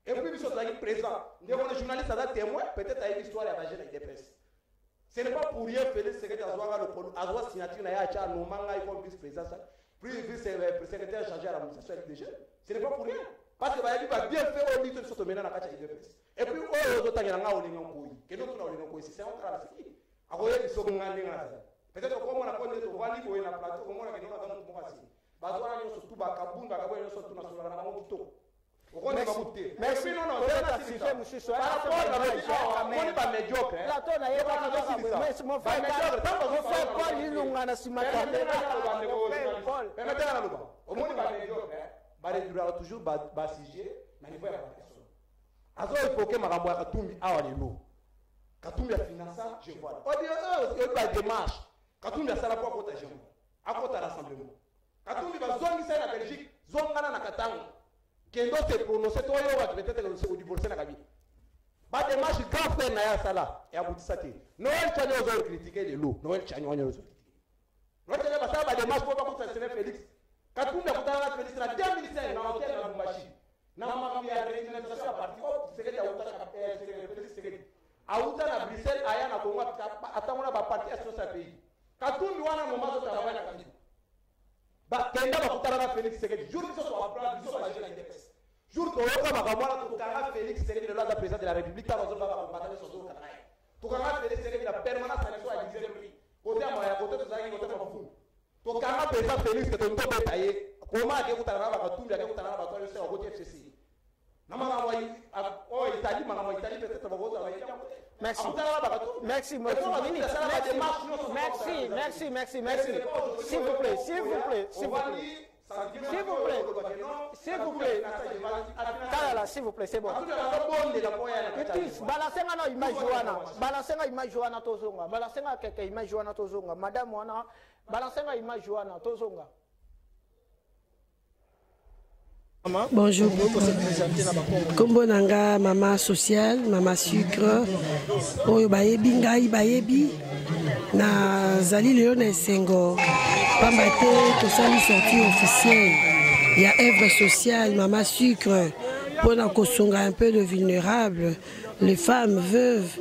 Et puis ils sont là présents. Des journalistes à témoin, peut-être à une histoire à la l'IDPS. Ce n'est pas pour rien Félix secrétaire Azwa signature Naya Cha no manga il comme vice-président ça. Plus vice-secrétaire chargé à la mobilisation des jeunes. Ce n'est pas pour rien. Parce que Bayabi va bien faire au litre de ce maintenant à la IDPS. Et puis, aux autres, il y a un Olingokoui. Que nous, on a Olingokoui. C'est un travail. À quoi ils sont gagné peut-être comment on a connu au Vali ou un plateau, comment on a gagné dans le Mourassi. Bazoua, nous sommes tout Bakaboun, Bakaboun, nous sommes tout dans le Ramon. Merci, non, non, c'est monsieur Soya. On n'est pas médiocre. Merci, mon frère. Mon frère Paul, il nous a signé. Permettez-moi, on n'est pas médiocre. réduire toujours sujet na niveau ya personne azo évoquer makambo ya Katumbi awa lelo Katumbi a financé je vois la démarche Katumbi a sala pour protéger à côté rassemblement Katumbi va zongi ça na Belgique zongana na Katanga kendo se prononcer to yo va peut-être au divorcer na Kabi ba démarche grave fait na ya sala et abutisa te Noël Tchani ozo critiquer lelo Noël Tchani onyo ozo critiquer Noël Tchani ba démarche pour pas concerner Félix Katumbi a kutana Félix na 2005 na hôtel na Lumbashi na makambo ya régionalisation à partir au secrétaire Félix secrétaire auta na Bruxelles aya na Congo atangona ba parti association pays Katumbi wana moment de travail na Kabi ba kenda ba kutana na Félix secrétaire jour que ce soit apprendre biso ba jeune indépendance jour que oka makambo to kanga Félix secrétaire le président de la République ta bazo ba combattre sur zo kanai to kanga Félix secrétaire la permanence na so a dizer lui côté moya côté to zangi côté mafu to kanga président Félix que to ndo betaye comment ke kutana na ba Katumbi ke kutana na ba to se o côté FCC Merci. Merci, merci. Merci. S'il vous plaît. C'est bon. Balancez image wana tozonga. Balancez quelques image wana tozonga. Madame wana, balancez image wana tozonga. Bonjour. Kombo nanga mama social, mama sucre. Oyo bayebi ngai bayebi na zali leo na esengo. Pamba te tosali sortie officielle. Il y a œuvre sociale mama sucre pour na kosunga un peu de vulnérables, les femmes veuves,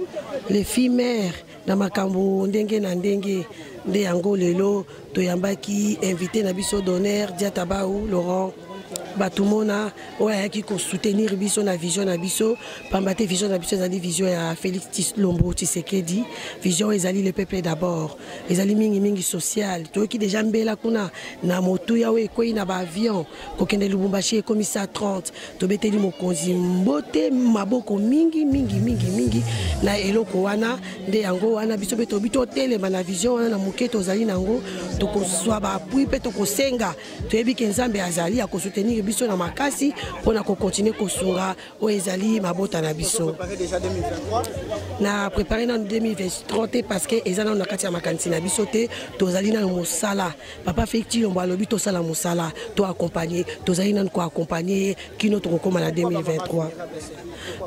les filles mères na makambo ndenge na ndenge nde yango lelo toyambaki invité na biso d'honneur Diatabaou Laurent Batumona oya qui ko soutenir biso na vision na biso pambate vision na biso ezali vision ya Félix Tshisekedi vision ezali le peuple d'abord ezali mingi social to ki déjà mbela kuna na motu ya we ko ina ba avion ko kende Lubumbashi e commissaire 30 to beteli mokonzi mbote maboko mingi na eloko wana nde yango wana biso beto bito telema na vision wana na moketo zali nango to ko swa ba appui pe to ko senga to yebi ke Nzambe azali ya ko soutenir biso na makasi pona ko continuer ko sunga o ezali mabota na biso na préparer en 2023 parce que ezana na kati ya makanisi na biso te tozali na mosala papa Félix Lombo alobi to sala mosala to accompagner tozali na ko accompagner kino to koma na 2023.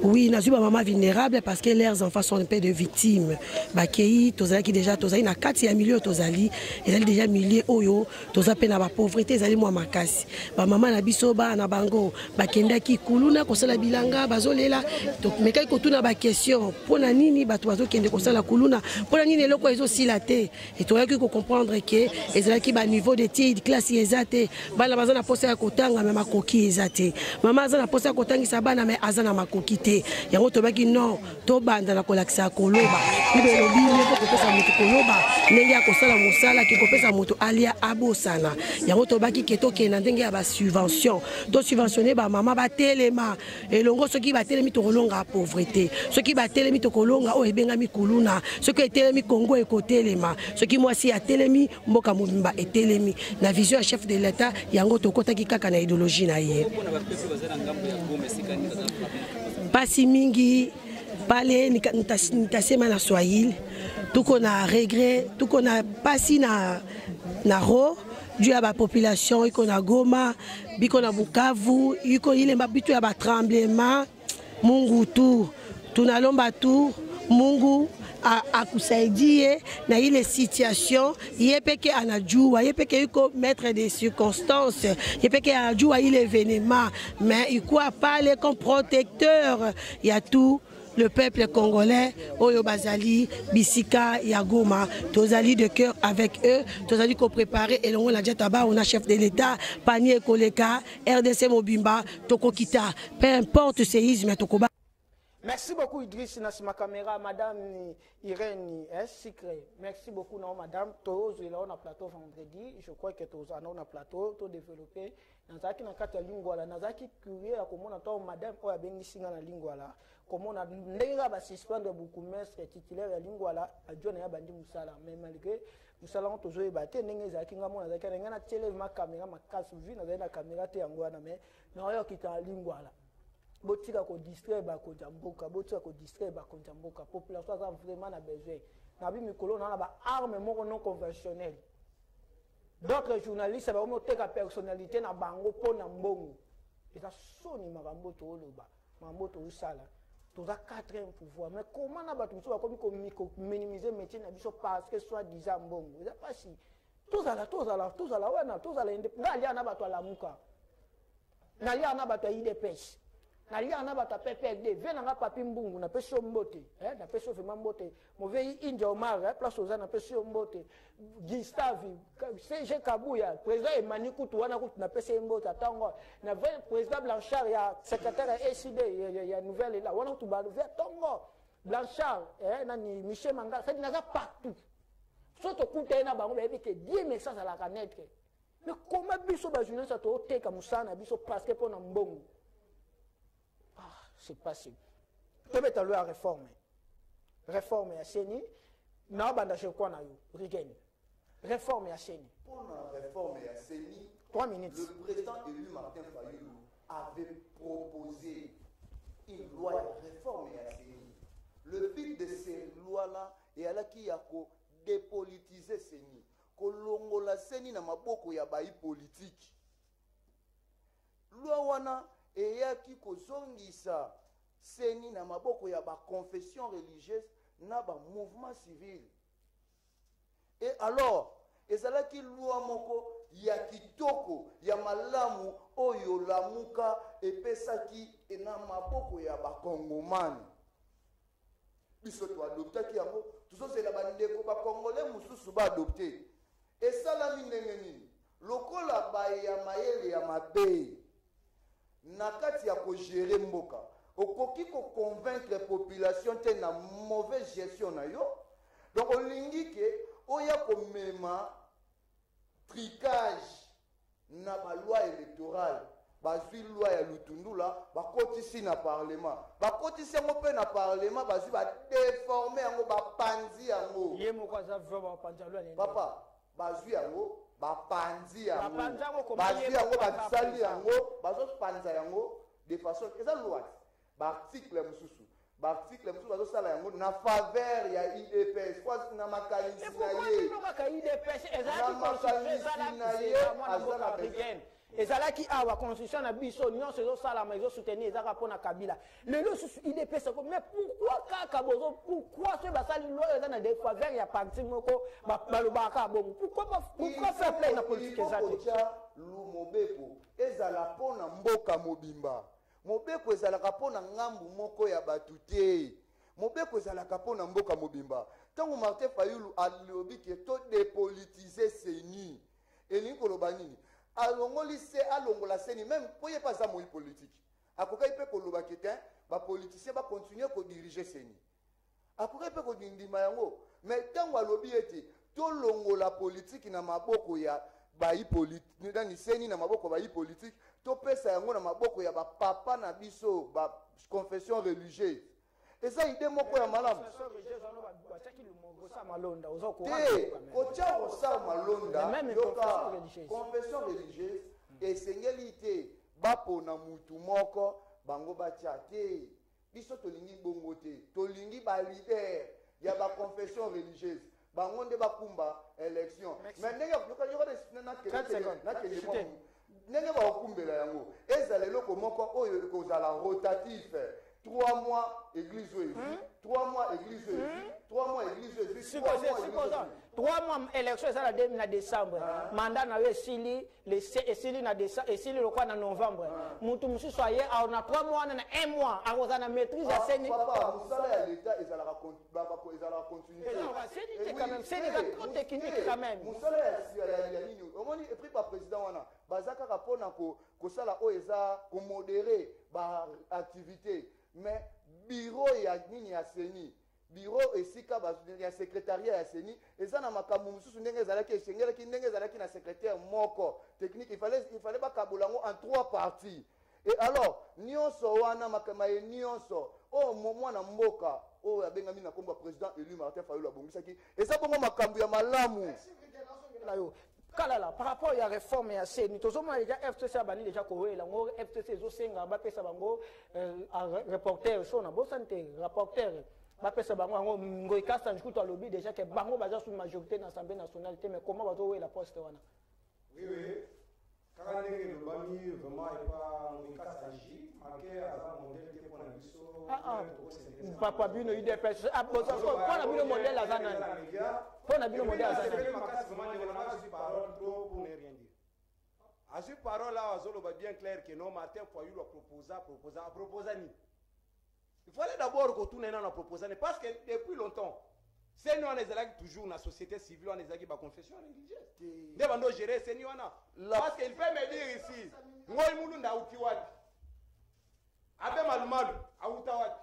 Oui, na zuba maman vulnérable parce que leurs enfants sont un peu de victimes. Bakei tozali ki déjà tozali na kati ya milieu tozali ezali déjà milieu oyo tozape na ba pauvreté ezali mwa makasi. Ba maman na biso ba na bango bakendaki kuluna kosala bilanga bazolela to mekai kotuna ba question pona nini bato bazokende kosala kuluna pona nini eloko ezosila te et toyaki ko comprendre que ezalaki ba niveau d'études classe ezate bana bazana posa ya kotanga mais makoki ezate mama azana posa ya kotangisa bana mais azana makoki te yango tobaki non to banda na kolakisa koloba ibe lobile ko kopesa mutu koloba ndenge ya kosala mosala ki kopesa mutu alia abosana yango tobaki keto kena ndenge ya ba subvention to subventionner ba mama ba telema elongo soki ba telemi to kolonga pauvreté soki ba telemi to kolonga o ebenga mikuluna soki etelemi Kongo ekotelema soki mwasi ya telemi mboka mobimba etelemi na vision ya chef de l'état yango tokotaki kaka na idéologie na ye pasi mingi pale nitasema na Swahili tuko na regret tuko na pasi na ro dû à la population iko na Goma biko na Bukavu iko ile mabitu ya ba tremblement Mungu tu tunalomba tu Mungu akusaidie na ile situation yepeke anajua yepeke yuko maître des circonstances yepeke anajua ile événement mais ikuwa pale comme protecteur il y a tout le peuple congolais oyo bazali bisika ya Goma tozali de cœur avec eux tozali ko préparer elongo na Diataba on a chef de l'état panier koleka RDC Mobimba tokokita peu importe séisme tokoba. Merci beaucoup Idriss Nassima caméra madame Irène Secret. Merci beaucoup non madame tous là on a plateau vendredi je crois que tous on a plateau tout développé nazaki na kata lingua la nazaki curieux à comment on madame o abengi singa na lingua la comment on a ndenge ba suspendre beaucoup mestre titulaire ya lingua la adjona ya bandi musala mais malgré musala ngo tozo ebate ndenge ezalaki nga mona zaki nga na tele ma caméra makasi vi na na caméra te yango wana mais na yo kita lingwala botika ko distraire ba ko jamboka botika ko distraire ba ko jamboka population a vraiment na besoin na bi mikolo na ba arme moko non conventionnelle d'autres journalistes ba mo teka personnalité na bango pona mbongo eza soni makambo to oloba mambo to usala toza quatrième pouvoir mais comment na bato mosusu bakomi minimiser métier na biso parce que soit disant mbongo eza pasi tozala wana tozala nga alia na bato alamuka nalia na bato ya idps nalia na bato ya ppd ve nanga papi mbungu napesi yo mbote napesi yo vraiment mbote movei india omar place oza napesi yo mbote Gustave CG Kabuya président Emmanuel Kutu wana kutu napesi ye mbote atango na vrai président Blanchard ya secrétaire ya ECD ya nouvelle là wana kutu balu via tongo Blanchard nani Michel Manga ça naza partout soto kuta na bango ba que Dieu message à la canette mais comment biso ba journaliste to teka musana biso parce que pour na mbongo c'est possible. Tu veux la réforme. Réforme à Seni. Non, banda je crois na yo. Rigen. Réforme à Seni. Pour la réforme à Seni, 3 minutes. Le président élu Martin Fayulu avait proposé une loi de réforme à Seni. Le but de ces lois-là est à la qui a dépolitiser Seni. Kolongola Seni na maboko ya bayi politique. Loi wana eyaki kozongisa Seni na maboko ya ba confession religieuse na ba mouvement civil. Et alors ezalaki loi moko ya kitoko ya malamu oyo lamuka epesaki na maboko ya ba kongomani. Biso to adoptaki yango tuzozela bandeko ba congolais mususu ba adopter. Esalami ndenge nini? Lokola ba ya mayele ya mabe na kati ya ko gérer mboka okoki ko convaincre population te na mauvaise gestion na yo donc olingi ke oya ko mema tricage na ba loi électorale bazwi loi ya lutundula bakotisi na parlement bakotisi yango pe na parlement bazwi ba déformer yango bapanzi yango ye moko za vraiment panza loi papa bazwi yango bapanzi yango bazwi yango basali yango bazopanza yango de façon eza loi article mususu bazosala yango na faveur ya IDPS kwa na makanisi na ye ezalaki awa constitution na biso nyonso ezosalama ezosoutenir ezaka mpona Kabila lelo susu IDPS mais pourquoi ce basali loi eza na défaveur ya parti moko balobaka bongo pourquoi faire plein na politique ezate mobeko ezala mpona mboka mobimba mobeko ezalaka mpona ngambu moko ya bato te mobeko ezalaka mpona mboka mobimba ntango Martin Fayulu alobi ke to dépolitiser Seni elingi koloba nini alongoli se alongola Seni même poye pas za moi politique akokai pe koloba kete ba politicien ba continuer ko diriger Seni akokai pe ko ndima yango mais tango alobi ete to longola politique na maboko ya bayi politique ndani Seni na maboko bayi politique to pesa yango na maboko ya ba papa na biso ba confession religieuse eza idée moko ya malamu kotia kosa malonda yoka confession religieuse esengeli te bapona mutu moko bango batia te biso tolingi bongo te tolingi ba leader ya ba confession religieuse bango nde bakumba élection mais ndenge ndenge bakumbela yango ezala eloko moko oyo ekozala rotatif 3 mois église oyo 3 mois église oyo 3 mois église oyo 3 mois élection ezala na décembre mandat na yo esili na décembre esili lokwa na novembre mutu mosusu aye na 3 mois na 1 mois akoza na maîtrise ya Seni papa mosala ya l'état ezalaka continuité Seni ka trop technique quand même mosala ya nini omoni epris par président wana baza kaka mpona kosala oyo eza komodere ba activité mais bureau ya nini ya Seni bureau esika ya secrétariat ya Seni eza na makambo mosusu ndenge ezalaki esengelaki ndenge ezalaki na secrétaire moko technique il fallait bakabola yango en 3 parties Et alors nyonso wana makamaye nyonso o mwana mboka o abengami na komba président élu Martin Fayulu abongisaki et ça bongo makambo ya malamu Kalala, par rapport à la réforme et à ces, nous avons déjà FTC abani déjà coré, la FTC zo senga ba pesa bango reporter so na bo santé rapporteur ba pesa bango ngoi kasta njukuto lobby déjà que bango baza sous majorité dans l'Assemblée nationale mais comment va zo la poste wana? Oui quand on est le bami vraiment est pas ngoi kasta ji marqué à modèle pour la biso papa bino UDPS ah bon ça pour la bino modèle à Zana pour la bino modèle à Zana à ce parole là Azolo va bien clair que non Martin Fayulu a proposé ni il fallait d'abord que tout n'est pas proposé parce que depuis longtemps c'est nous on est toujours dans la société civile on est avec la confession religieuse ne bando gérer c'est nous parce qu'il peut me dire ici ngoi mulu nda ukiwati abe malumalu awutawati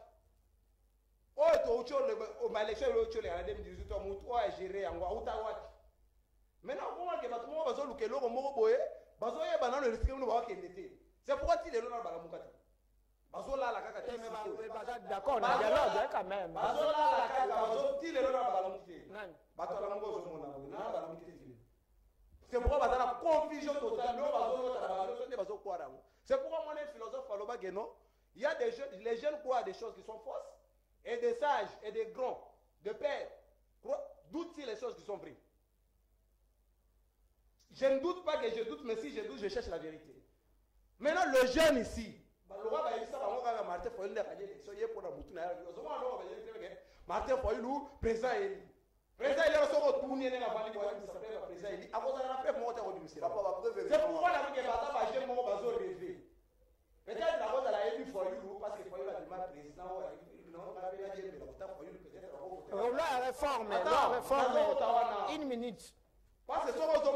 o to uchole o malekshelo uchole ya 2018 mutu o gérer yango awutawati maintenant comment que bato mo bazo lukelo ko moko boye bazo ye banano le risque no ba kendete c'est pourquoi tu le non na balamukati bazo la kaka te d'accord na dialogue quand même bazo la kaka bazo ti le non na balamukati nani bato la mongo zo mona na balamukati c'est pourquoi bazo la confusion totale no bazo ta bazo te bazo kwara c'est pourquoi mon philosophe Faloba Geno il y a des jeunes, les jeunes croient à des choses qui sont fausses et des sages et des grands de père doutent-ils les choses qui sont vraies. Je ne doute pas que je doute, mais si je doute, je cherche la vérité. Maintenant, le jeune ici, Martin Fayulu, président élu. Président élu, c'est pourquoi la vie est pas j'ai mon bateau rêvé. Peut-être la cause de la élu Fayulu, parce que Fayulu a demandé président, la réforme, une minute. Parce que si on a besoin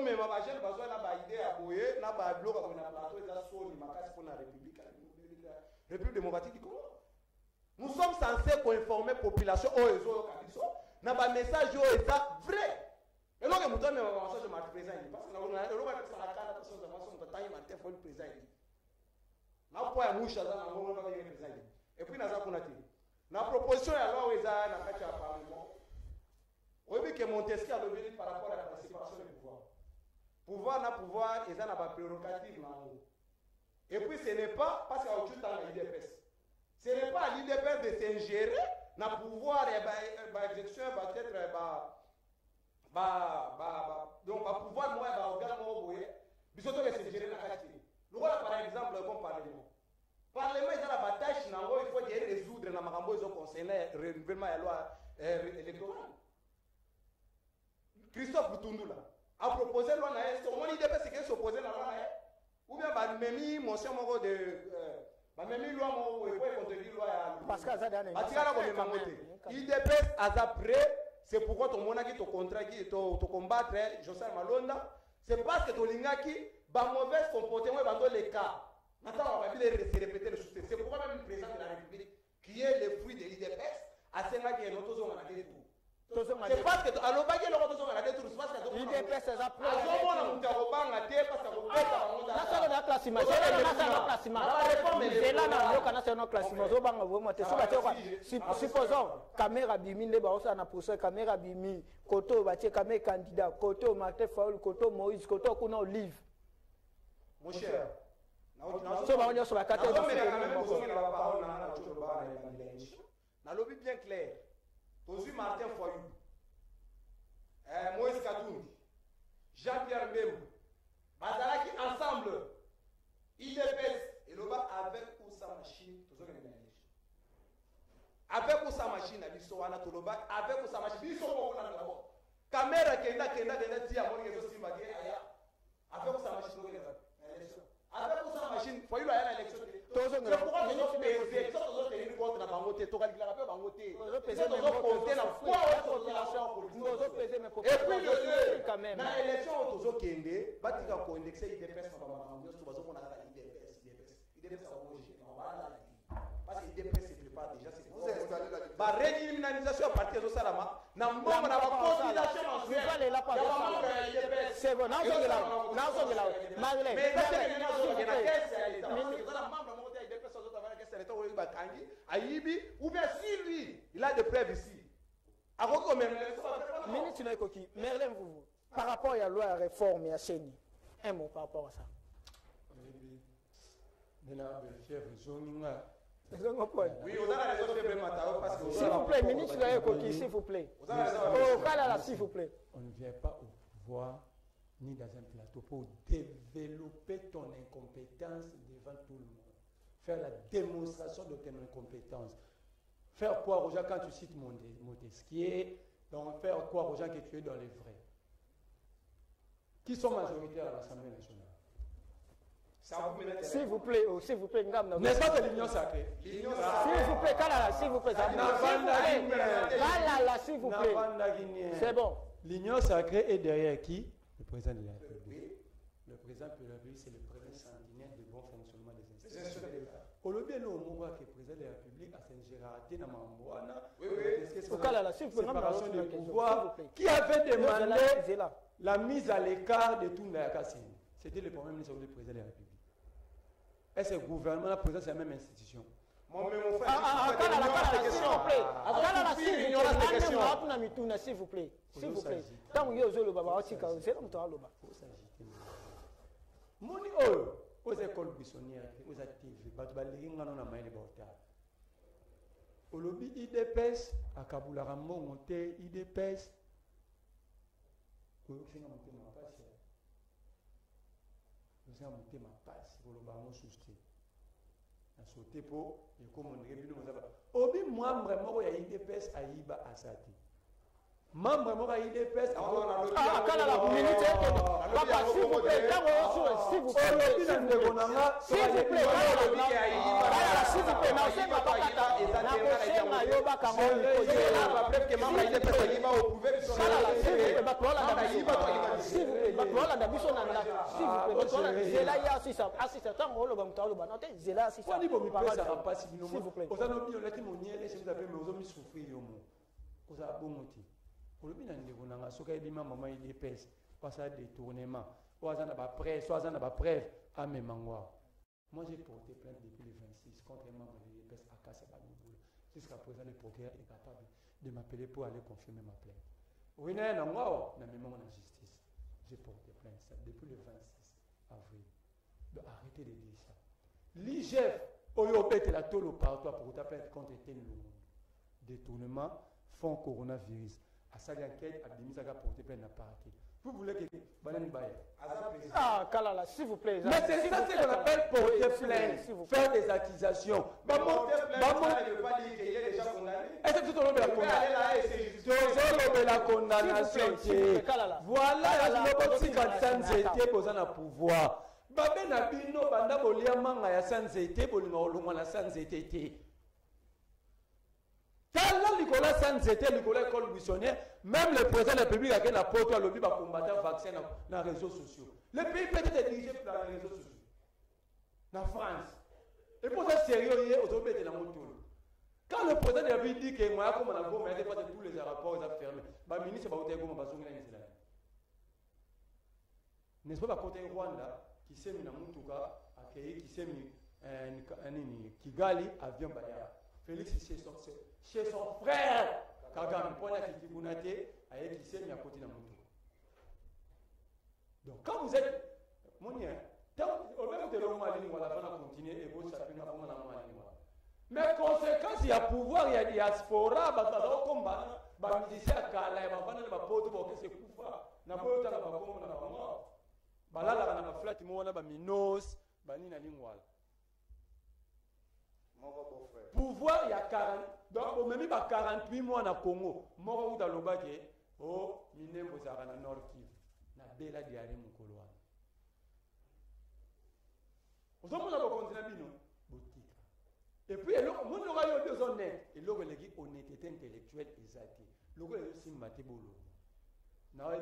d'idée à Boye, na ba bloc comme na plateau et ça sonne makasi pour la République démocratique du Congo. Nous sommes censés informer la population au réseau Kabiso, na ba message yo est vrai. Et donc nous donne un message de Martin président parce que là on a le droit de faire la carte de information de taille Martin faut le président. Là pour ya moucha za na ngoma ba président. Et puis na za kunati. Na proposition ya loi weza na kati ya parlement. Oui, que Montesquieu a levé par rapport à la participation du pouvoir. Pouvoir n'a pouvoir, et ça n'a pas prérogative. Et puis ce n'est pas, parce qu'il y a autre chose dans l'IDPS. Ce n'est pas à l'IDPS de s'ingérer dans le pouvoir et l'exécution va être donc le pouvoir moi va organe moi boye bisoto que s'ingérer dans la quartier. Nous voilà par exemple comme parlement. Parlement est dans la bataille, il faut résoudre dans makambo ils ont concerné renouvellement de la loi électorale. Christophe Butundula a proposé loi na est au moins l'IDPS c'est qu'il s'opposait à la loi ou bien bah même mention moko de bah même loi moko pour contredire loi parce que ça donne l'IDPS après c'est pourquoi ton monaki ton contrat qui ton combattre Joseph Malonda c'est parce que ton lingaki ba mauvais comportement dans les cas maintenant on va bien se répéter le succès c'est pourquoi même le président de la République qui est le fruit de l'IDPS a senga qui est notre zone à la tout. C'est parce que alors pas que l'autre zone à la tout c'est parce que l'IDPS c'est ça pour azomona mutu akobanga te parce que nasala na classement c'est là na yoka na c'est classement zo banga vraiment te so batie quoi supposons caméra bimi nde ba osa na procès caméra bimi koto batie caméra candidat koto Martin Fayulu koto Moïse koto kuna Olive mon cher so ba onyo so ba kate na lobby bien clair Tozu Martin Fayulu, Moïse Katumbi, Jean-Pierre Mbembo, Bazalaki ensemble, IDPS et le bas avec ou sa machine, avec ou sa machine, avec ou sa machine, ils sont d'abord. Caméra kenda dia mon réseau Simba aya. Avec ou sa machine, avec ou sa machine, Fayulu a une élection. C'est pourquoi nous avons pesé, nous avons tenu compte de la bangote, nous avons bangoté. Nous avons pesé la population. Et puis quand même. Dans l'élection, nous avons kende, batika ko indexer IDPS na bango, nous avons na IDPS a obligé. Parce que IDPS se prépare déjà c'est ba récriminalisation à partir de Salama, na mbongo na ba cotisation mensuelle. C'est bon, non, c'est là. Malgré ou bien si lui, il a des preuves ici. Ministre Naikoki, Merlin, vous, par rapport à la loi à réforme et à Séni, un mot par rapport à ça. Oui, on a raison de faire Matao parce que. S'il vous plaît, ministre Naikoki, s'il vous plaît. Oh, Kalala, s'il vous plaît. On ne vient pas au pouvoir ni dans un plateau pour développer ton incompétence devant tout le monde. Faire la démonstration de ton incompétence. Faire croire aux gens quand tu cites Montesquieu, donc faire croire aux gens que tu es dans les vrais. Qui sont majoritaires à l'Assemblée nationale? S'il vous plaît, n'est-ce pas que l'union sacrée? S'il vous plaît, Kalala, s'il vous plaît. Kalala, s'il vous plaît. C'est bon. L'union sacrée est derrière qui? Le président de la République. Le président de la République, c'est le premier sentinelle du bon fonctionnement des institutions. Aujourd'hui, nous avons que le président de la République a séparé dans Mamboana. Séparation de pouvoir. Qui avait demandé la mise à l'écart de tout la Kassine? C'était le premier ministre du président de la République. Est-ce que le gouvernement, la présidence, c'est la même institution? S'il vous plaît. S'il vous plaît. Tant que vous avez le c'est comme ça. Moni aux écoles buissonnières, aux activités, au lobby IDPS, à Kabularambo, monté IDPS. Vous avez monté ma passe. Vous avez monté ma passe. Vous avez souscrit. A sauté pour, et comme on dirait, obi membre moko ya IDPS ayiba asati. Membre moko ya IDPS kala la communauté papa s'il vous plaît s'il vous plaît s'il vous plaît na c'est papa kata na kosema yo bakango que membre ya IDPS ayiba au pouvoir kala la s'il vous plaît baklola da biso na nda s'il vous plaît baklola zela ya asisa tango lo bamutalo banote zela asisa s'il vous plaît osano bi olati moniele chez vous avez mais ozomi souffrir yo mo oza bomoti olobi na ndeko nanga soka ebima mama IDPS pasa détournement oza na ba presse oza na ba preuve amemangwa. Moi j'ai porté plainte depuis le 26 contre un membre de l'IDPS à Kassabalouboula. Jusqu'à présent le procureur est capable de m'appeler pour aller confirmer ma plainte. Oui, non, na mémoire de justice. J'ai porté plainte ça depuis le 26 avril. Donc arrêtez de dire ça. L'IGF, Oyobet la tolo partout pour ta plainte contre Tenlou. Détournement, fonds coronavirus. À ça, l'enquête a mis à porter plainte à partir. Vous voulez que Banani Baye. Ah, Kalala, s'il vous plaît. Mais c'est ça qu'on appelle porter plainte, faire des accusations. Est-ce que tout au long de la condamnation, voilà, c'était pour un pouvoir. Babé Nabino, Banda Boliamanga, ya Sanzete, Bolinga, Sanzete. Quand Nicolas Sanzete, Nicolas école missionnaire, même le président de la République a la porte à lobby pour combattre le vaccin dans les réseaux sociaux. Le pays peut être dirigé par les réseaux sociaux. En France. Et pour ça, sérieux, il y a aujourd'hui de la moto. Quand le président de la République dit que moi, comme on a beau mettre tous les aéroports fermés, le ministre va vous dire comment on va se faire. N'est-ce pas, côté Rwanda, qui s'est mis dans Moutuka, qui s'est mis Kigali, avion Baya. Félix, chez son frère, Kagame, pour la Kikunate, avec qui s'est mis à côté de Moutuka. Donc, quand vous êtes. Mon lien, au même de l'homme à l'île, on va continuer et vous chacun a vraiment la main. Mais conséquence, il y a pouvoir, il y a diaspora, il y a combat, il y a musicien à Kala, il y a pote pour que c'est Koufa, il y a pote à la Bakom, il y a mort. Là, il y a flat, il y a Minos, il y a Lingwal. Pouvoir, il y a 40. Donc, au même il y a 48 mois dans le Congo. Moi, où dans le bas, oh, il y a un Nord Kivu. Il y a Bela Diaré Moukolwa. Vous avez continué. Et puis, nous avons deux honnêtes. Et là, on honnêteté intellectuelle exacte. Là, on a aussi Matébolo. Ah,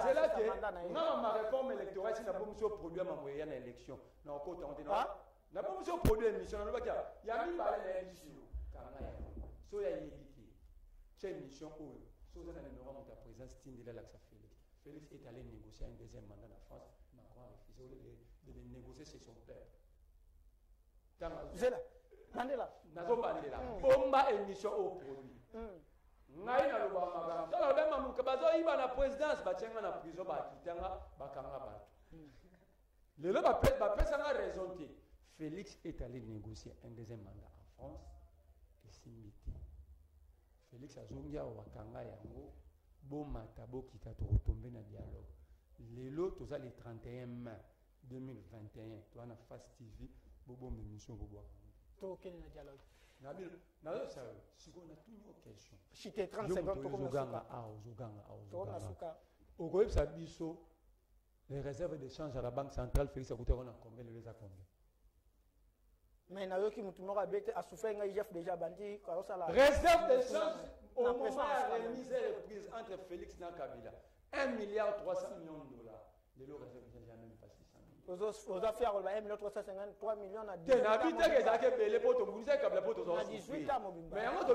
c'est là que non, ma réforme électorale, c'est la bombe sur produit à m'envoyer à l'élection. Non, quand on dit non, la bombe sur produit à l'émission, il y a mis par l'élection. So, il y a édité. C'est une mission où, so, ça n'a pas de présence, Stine de l'Axa Félix. Félix est allé négocier un deuxième mandat en France. Macron a refusé de négocier, c'est son père. Zela. Mandela. Nazo bandela. Bomba émission au produit. Ngai na loba magam. Ça le même muka bazo iba na présidence batyenga na prison ba kitanga bakanga bato. Lelo ba pesa na raison te. Félix est allé négocier un deuxième mandat en France et Simbiti. Félix azongia wakanga yango bomata bokita to retomber na dialogue. Lelo toza le 31 mai 2021 to na Fast TV bobo émission bobo. To quel na dialogue. Na ça si on a toutes nos questions. Chité 30 secondes to ozoganga suka. Okoyeb sa biso les réserves d'échange à la banque centrale Félix a coûté on a combien les a combien. Mais na yoki mutu moko abete a souffert nga IGF déjà bandi kwa osala. Réserve d'échange au moment de remise et reprise entre Félix et Kabila 1,3 milliard de dollars. Les lots réserves d'échange jamais pas 600 millions. Aux affaires, 1,353 millions à 18 ans. Mais on a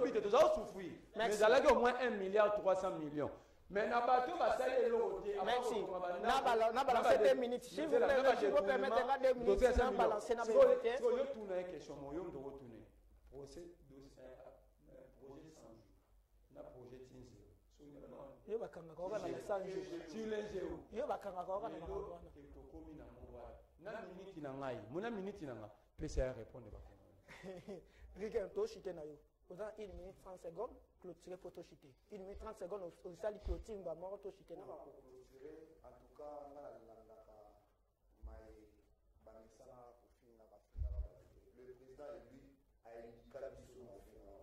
souffert. Mais ça a au moins 1,3 milliard. Mais na bateau va saler l'eau. Merci. Na balancer 2 minutes. S'il vous plaît, je vous permettez là 2 minutes. Na balancer na minute. Si vous tourner une question, moi je dois retourner. Projet 100 jours. Na projet 15 jours. Yo bakanga ko bana 100 jours. Tu l'ingéo. Yo bakanga ko bana ko. Na minute na ngai. Mona minute na nga. PCA répondre ba. Rigen to chité na yo. Vous avez 1 minute 30 secondes, clôturer pour tout chiter. 1 minute 30 secondes, vous allez clôturer, vous allez tout chiter. En tout cas, le président, lui, a indiqué la mission au final.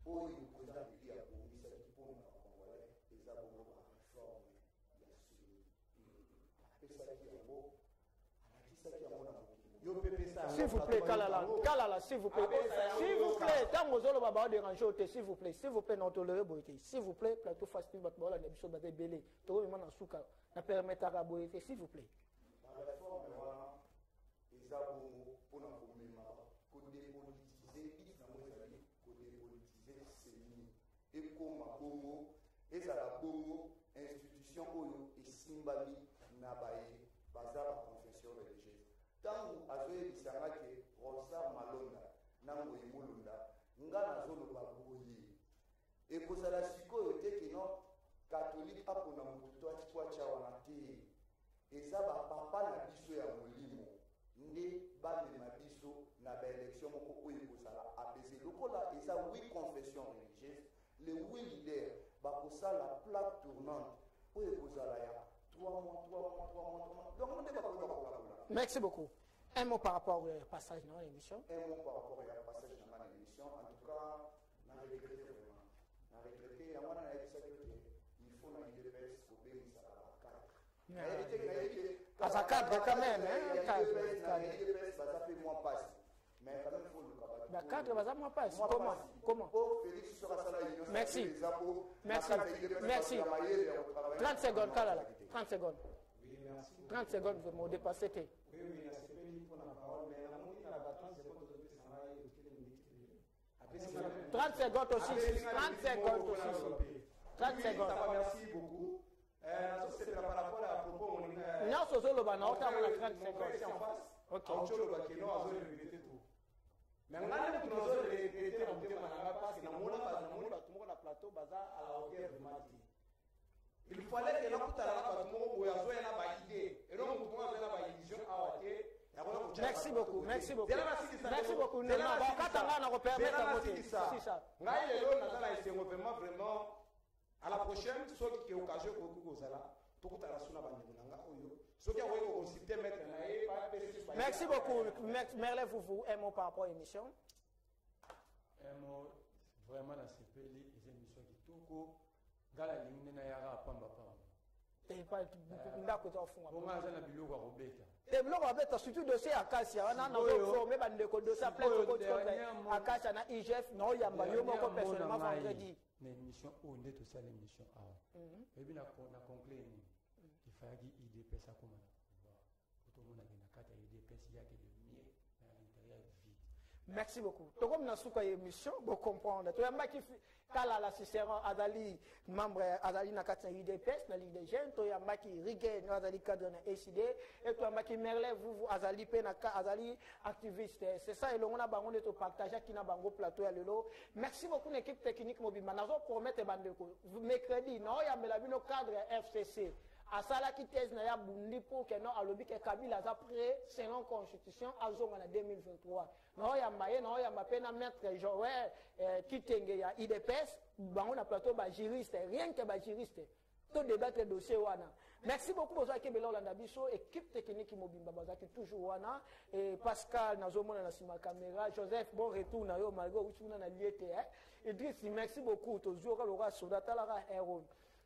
Pour le président, il y a pour lui, c'est pour nous, Congolais, et ça pour nous, réforme, bien sûr. Et ça qui est beau, ça qui est beau, s'il vous plaît, Kalala, s'il vous plaît. S'il vous plaît, tant que vous avez dérangé, s'il vous plaît, non toléré, s'il vous plaît, plateau facile, votre bol, la mission de Bélé, tout le monde en souka, n'a permettre à boiter, s'il vous plaît. La réforme, et ça pour nous, pour dépolitiser, et comme Congo, et ça la Congo, institution et Simbami, Nabaye, Bazar, confession religieuse. Tangu azoye bisanga ke Rosa Malonda nango imulunda ngana zolo babuyi ekozala sikoyo te kino catholique apona mutu twa chawana te eza bapapa na biso ya molimo nde bamema biso na baélection moko oyo ekozala apese lokola eza 8 confessions religieuses les 8 leaders bakosala plaque tournante oyo ekozala ya 3 mois. Donc, on ne va pas. Merci beaucoup. Un mot par rapport au passage dans l'émission. Un mot par rapport au passage dans l'émission. En tout cas, on a regretté vraiment. On a regretté. On a dit il faut une UDPS obéir à sa cadre quand même. UDPS va taper moins passe. Mais quand même, il faut le cabaret. La cadre va moins passe. Comment Félix sera ça là. Merci. 30 secondes, Kalala. 30 secondes. 30 secondes, vous m'avez dépassé. Oui, c'est pas une fois la parole, mais la moitié de la 30 secondes, c'est 30 secondes aussi. 30 secondes aussi. 30 secondes. Merci beaucoup. C'est par rapport à propos. Non, c'est solo, on a 30 secondes. Ok. Mais on a des choses à répéter en termes de parce que dans le plateau, baza à la hauteur du mati. Il fallait que l'on puisse aller pour idée. Et non, pour la vision à Merci beaucoup. Merci beaucoup. Merci beaucoup. Non, on va permettre à voter. C'est ça. Vraiment, à la prochaine, ceux qui ont occasion de merci beaucoup. Merle Foufou, un mot par rapport à l'émission. Un mot, vraiment, la CPL, les émissions qui tout Gala ligne na yara pamba pamba. Et pas ndako to funga. Bonga za na biloko robeta. Et biloko robeta surtout dossier Akasia wana na former bandeko dossier plein contre Akasia na IGF no yamba yo moko personnellement vendredi. Na émission o nde to sala émission a. Et bien na conclure ni. Il fallait IDPS akoma na pouvoir. Tout le monde a na kata IDPS yake de mieux à l'intérieur vide. Merci beaucoup. Donc, comme dans cette émission, vous comprenez. Tout le monde qui Kala l'assistant Azali, membre Azali Nakatsa UDPS, dans la Ligue des Jeunes, tout le monde qui Rigue, Azali cadre dans ACD, et tout le monde qui Merle, vous, Azali Penaka, Azali activiste. C'est ça, et l'on a bango de tout partager qui n'a bango plateau à l'élo. Merci beaucoup, l'équipe technique mobile. Maintenant, pour mettre bandeko. Mercredi, non, il y a le cadre FCC. À ça, là, qui thèse, n'a bundi pour que non, à l'objet que Kabila a après, selon constitution, à zone en 2023. Non, il y a maillé, non, il y a ma peine à mettre Joël, qui tengue, il y a IDPS, on a plateau, juriste, rien que juriste. Tout débattre le dossier, wana. Merci beaucoup pour ça, Kébéla, Landabiso, équipe technique mobile, qui toujours wana, et Pascal, Nazomo, na ma caméra, Joseph, bon retour, na yo, malgré où tu n'as liété, Idriss, merci beaucoup, toujours, le roi, Soudata, Lara, Héron.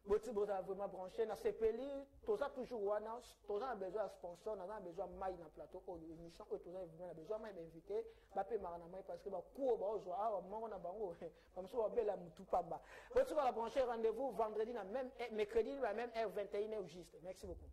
Vous avez vraiment branché dans ces pays, tout ça toujours, tout ça a besoin de sponsors, on a besoin de maille dans le plateau, l'émission, tout ça a besoin d'inviter, parce que rendez-vous vendredi, mercredi, même heure 21h juste. Merci beaucoup.